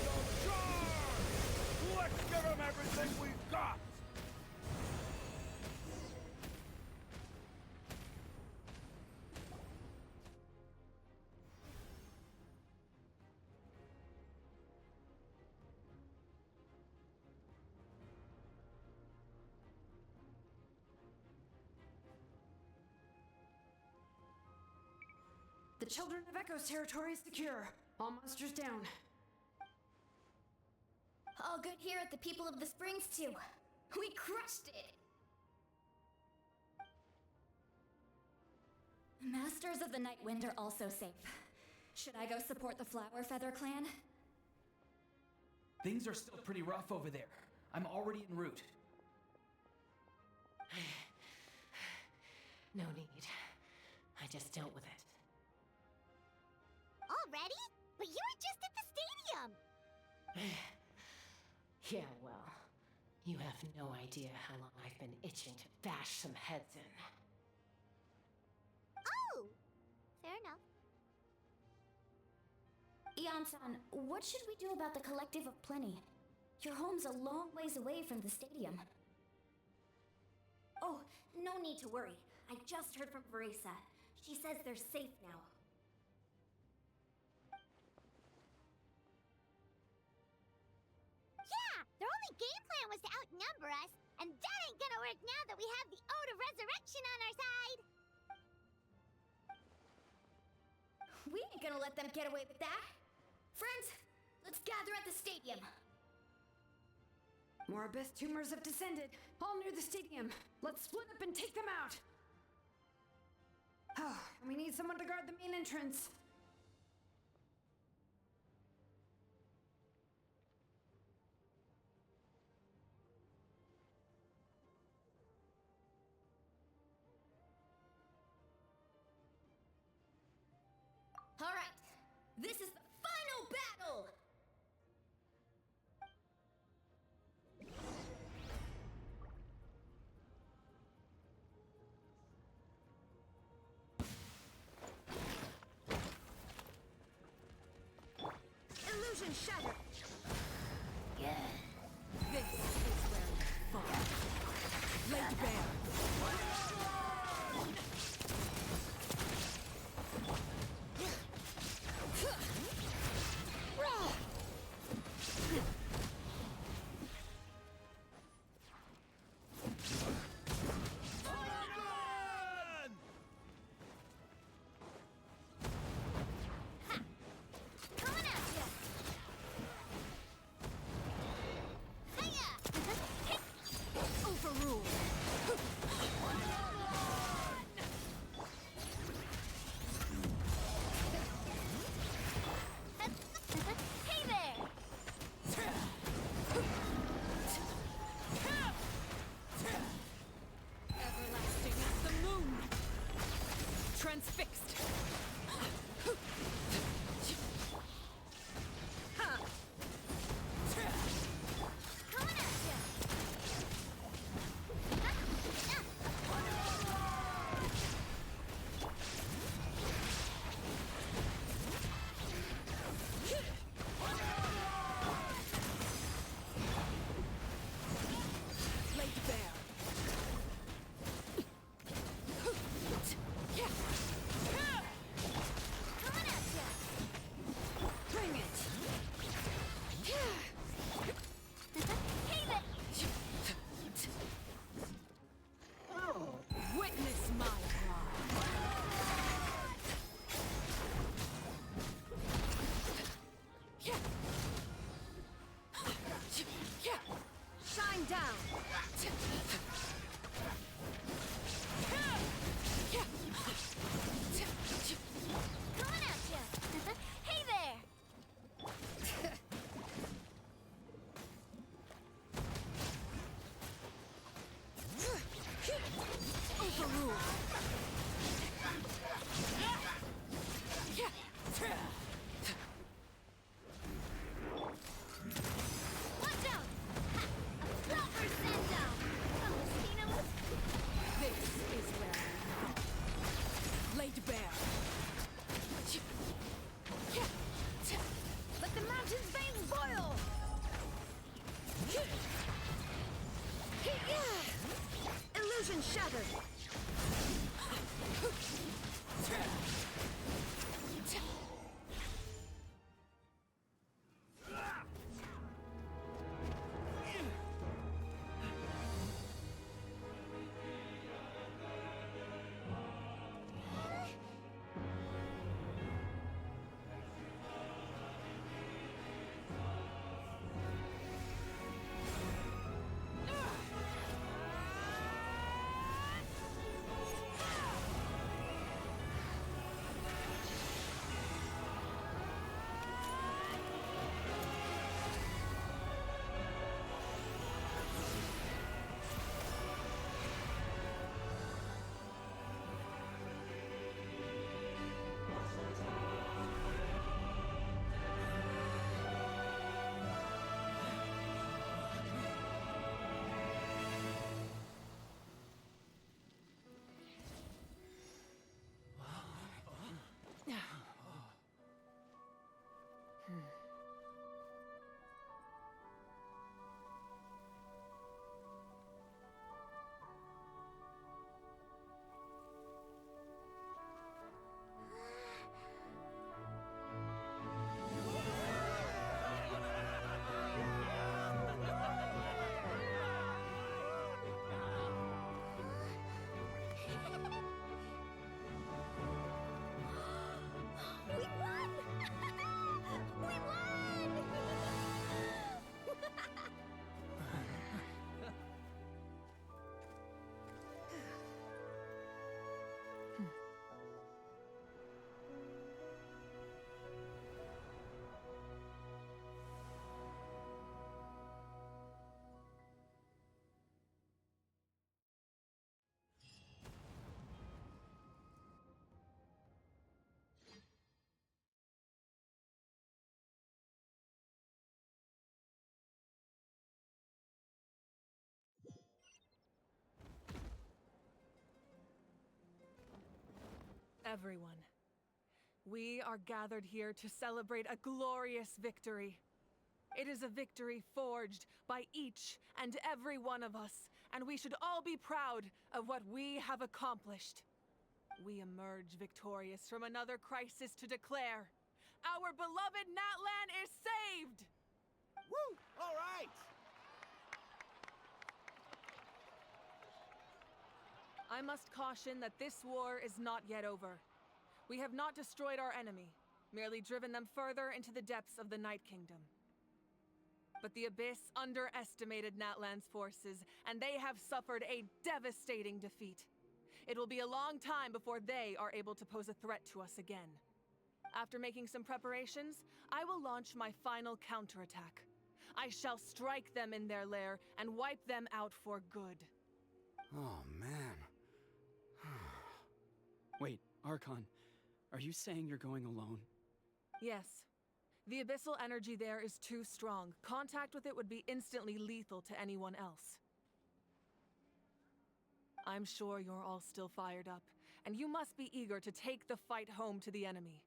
So charge! Let's give them everything we've got. The Children of Echo's territory is secure. All monsters down. All good here at the People of the Springs, too. We crushed it! Masters of the Night Wind are also safe. Should I go support the Flower Feather clan? Things are still pretty rough over there. I'm already en route. No need. I just dealt with it. Already? But you were just at the stadium! Yeah, well, you have no idea how long I've been itching to bash some heads in. Oh! Yan-san, what should we do about the Collective of Plenty? Your home's a long ways away from the stadium. Oh, no need to worry. I just heard from Veresa. She says they're safe now. Yeah! Their only game plan was to outnumber us, and that ain't gonna work now that we have the Ode of Resurrection on our side! We ain't gonna let them get away with that! Friends, let's gather at the stadium. More abyss tumors have descended, all near the stadium. Let's split up and take them out. Oh, we need someone to guard the main entrance. All right, this is the final battle! Illusion shattered! Yeah. This is where we fall. Laid bare. Transfixed. Shattered! everyone. We are gathered here to celebrate a glorious victory. It is a victory forged by each and every one of us, and we should all be proud of what we have accomplished. We emerge victorious from another crisis to declare, our beloved Natlan is saved! Woo! All right! I must caution that this war is not yet over. We have not destroyed our enemy, merely driven them further into the depths of the Night Kingdom. But the Abyss underestimated Natlan's forces, and they have suffered a devastating defeat. It will be a long time before they are able to pose a threat to us again. After making some preparations, I will launch my final counterattack. I shall strike them in their lair and wipe them out for good. Oh, man. Wait, Archon, are you saying you're going alone? Yes. The abyssal energy there is too strong. Contact with it would be instantly lethal to anyone else. I'm sure you're all still fired up, and you must be eager to take the fight home to the enemy.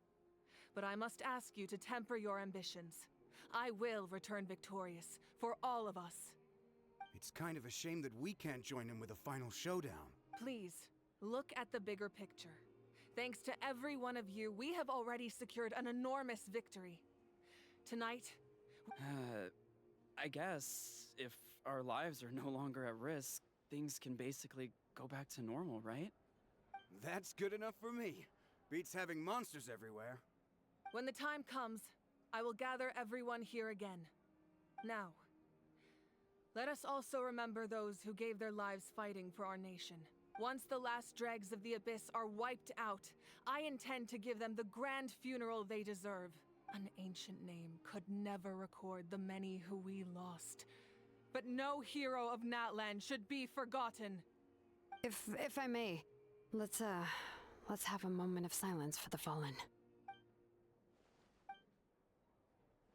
But I must ask you to temper your ambitions. I will return victorious, for all of us. It's kind of a shame that we can't join in with a final showdown. Please, look at the bigger picture. Thanks to every one of you, we have already secured an enormous victory. Tonight... I guess if our lives are no longer at risk, things can basically go back to normal, right? That's good enough for me. Beats having monsters everywhere. When the time comes, I will gather everyone here again. Now, let us also remember those who gave their lives fighting for our nation. Once the last dregs of the Abyss are wiped out, I intend to give them the grand funeral they deserve. An ancient name could never record the many who we lost. But no hero of Natlan should be forgotten. If I may, let's have a moment of silence for the fallen.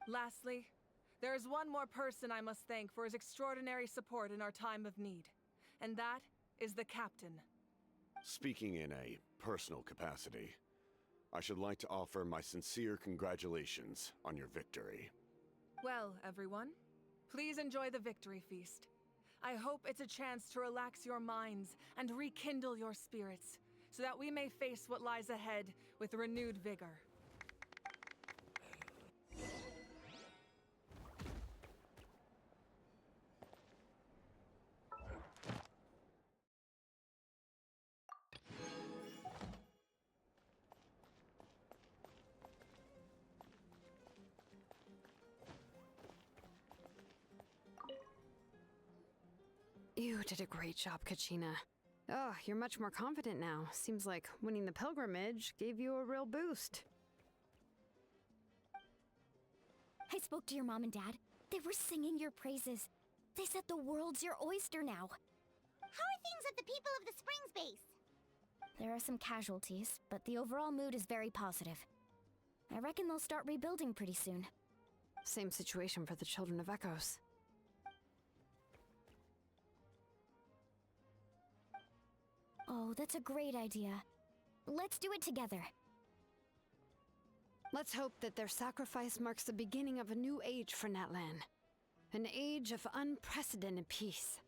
Lastly, there is one more person I must thank for his extraordinary support in our time of need, and that is the Captain. Speaking in a personal capacity, I should like to offer my sincere congratulations on your victory. Well, everyone, please enjoy the victory feast. I hope it's a chance to relax your minds and rekindle your spirits, so that we may face what lies ahead with renewed vigor. You did a great job, Kachina. Oh, you're much more confident now. Seems like winning the pilgrimage gave you a real boost. I spoke to your mom and dad. They were singing your praises. They said the world's your oyster now. How are things at the People of the Springs base? There are some casualties, but the overall mood is very positive. I reckon they'll start rebuilding pretty soon. Same situation for the Children of Echoes. Oh, that's a great idea. Let's do it together. Let's hope that their sacrifice marks the beginning of a new age for Natlan. An age of unprecedented peace.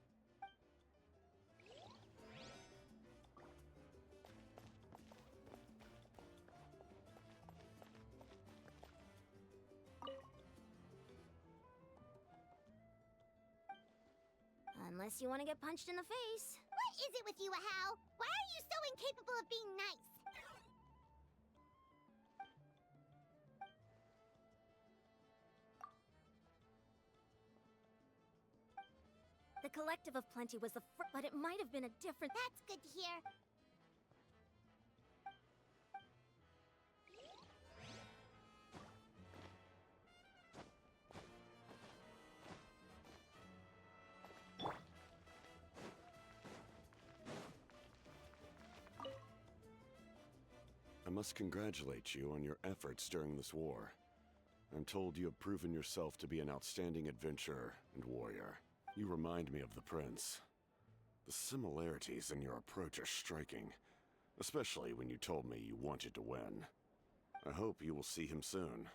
Unless you want to get punched in the face. What is it with you, Ahau? Why are you so incapable of being nice? The Collective of Plenty was the first, but it might have been a different... That's good to hear. I must congratulate you on your efforts during this war. I'm told you have proven yourself to be an outstanding adventurer and warrior. You remind me of the Prince. The similarities in your approach are striking. especially when you told me you wanted to win. I hope you will see him soon.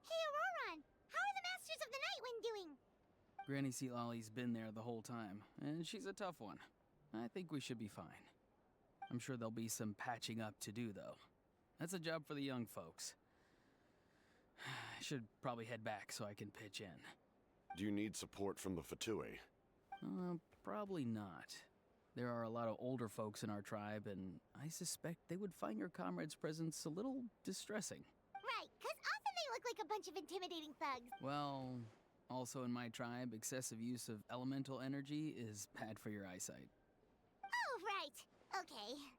Hey, Auroron! How are the Masters of the Nightwind doing? Granny Sealolly's been there the whole time, and she's a tough one. I think we should be fine. I'm sure there'll be some patching up to do, though. That's a job for the young folks. I should probably head back so I can pitch in. Do you need support from the Fatui? Probably not. There are a lot of older folks in our tribe, and I suspect they would find your comrade's presence a little distressing. Right, 'cause often they look like a bunch of intimidating thugs. Well, also in my tribe, excessive use of elemental energy is bad for your eyesight. Oh, right. Okay.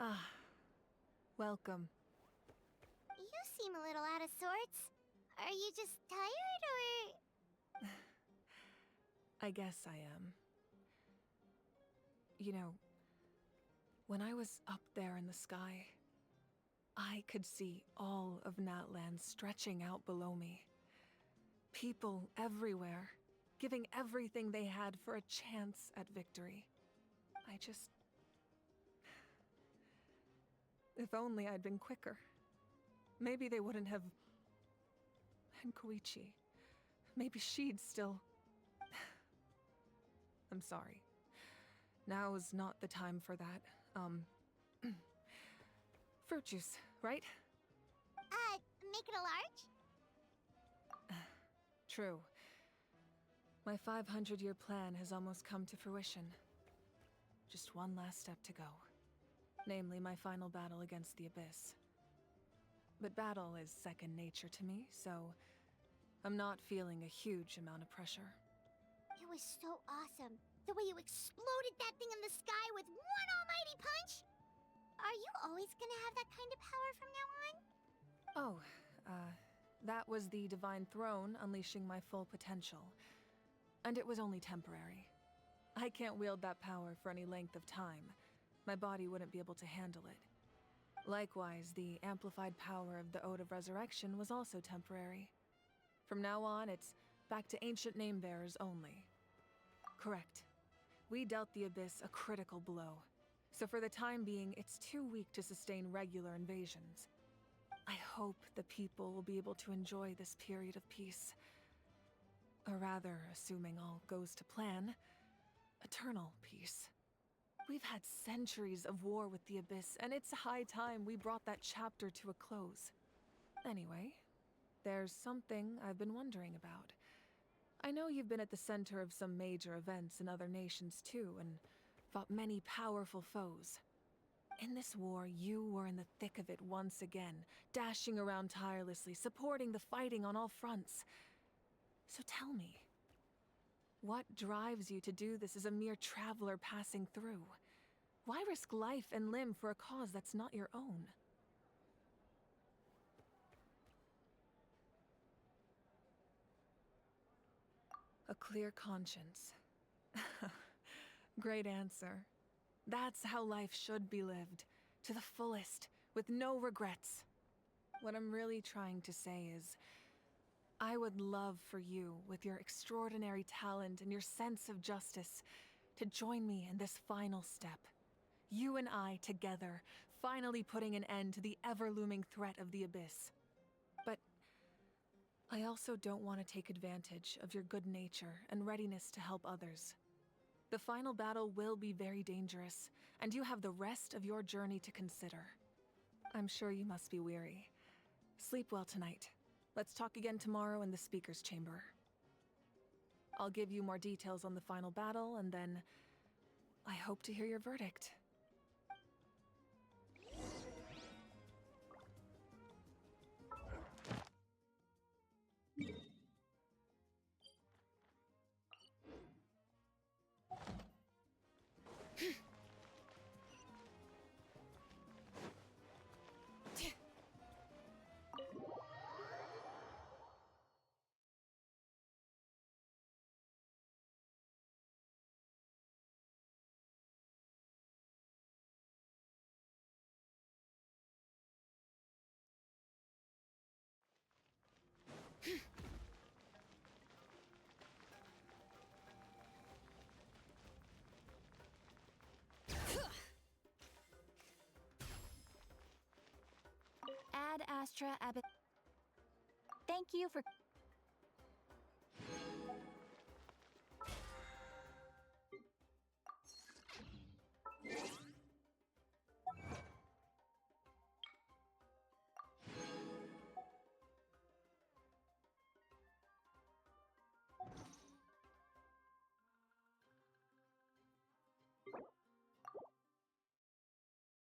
Ah, welcome. You seem a little out of sorts. Are you just tired, or...? I guess I am. You know, when I was up there in the sky, I could see all of Natlan stretching out below me. People everywhere, giving everything they had for a chance at victory. I just... If only I'd been quicker. Maybe they wouldn't have... And Koichi. Maybe she'd still... I'm sorry. Now is not the time for that. Fruit juice, right? Make it a large? True. My 500-year plan has almost come to fruition. Just one last step to go. Namely, my final battle against the Abyss. But battle is second nature to me, so I'm not feeling a huge amount of pressure. It was so awesome. The way you exploded that thing in the sky with one almighty punch! Are you always gonna have that kind of power from now on? Oh, that was the Divine Throne unleashing my full potential. And it was only temporary. I can't wield that power for any length of time. My body wouldn't be able to handle it. Likewise, the amplified power of the Ode of Resurrection was also temporary. From now on, it's back to ancient name-bearers only. Correct. We dealt the Abyss a critical blow. So for the time being, it's too weak to sustain regular invasions. I hope the people will be able to enjoy this period of peace. Or rather, assuming all goes to plan, eternal peace. We've had centuries of war with the Abyss, and it's high time we brought that chapter to a close. Anyway, there's something I've been wondering about. I know you've been at the center of some major events in other nations too, and fought many powerful foes. In this war, you were in the thick of it once again, dashing around tirelessly, supporting the fighting on all fronts. So tell me, what drives you to do this as a mere traveler passing through? Why risk life and limb for a cause that's not your own? A clear conscience. Great answer. That's how life should be lived, to the fullest, with no regrets. What I'm really trying to say is, I would love for you, with your extraordinary talent and your sense of justice, to join me in this final step. You and I together, finally putting an end to the ever-looming threat of the Abyss. But I also don't want to take advantage of your good nature and readiness to help others. The final battle will be very dangerous, and you have the rest of your journey to consider. I'm sure you must be weary. Sleep well tonight. Let's talk again tomorrow in the speaker's chamber. I'll give you more details on the final battle, and then I hope to hear your verdict. Ad Astra Ab. Thank you for.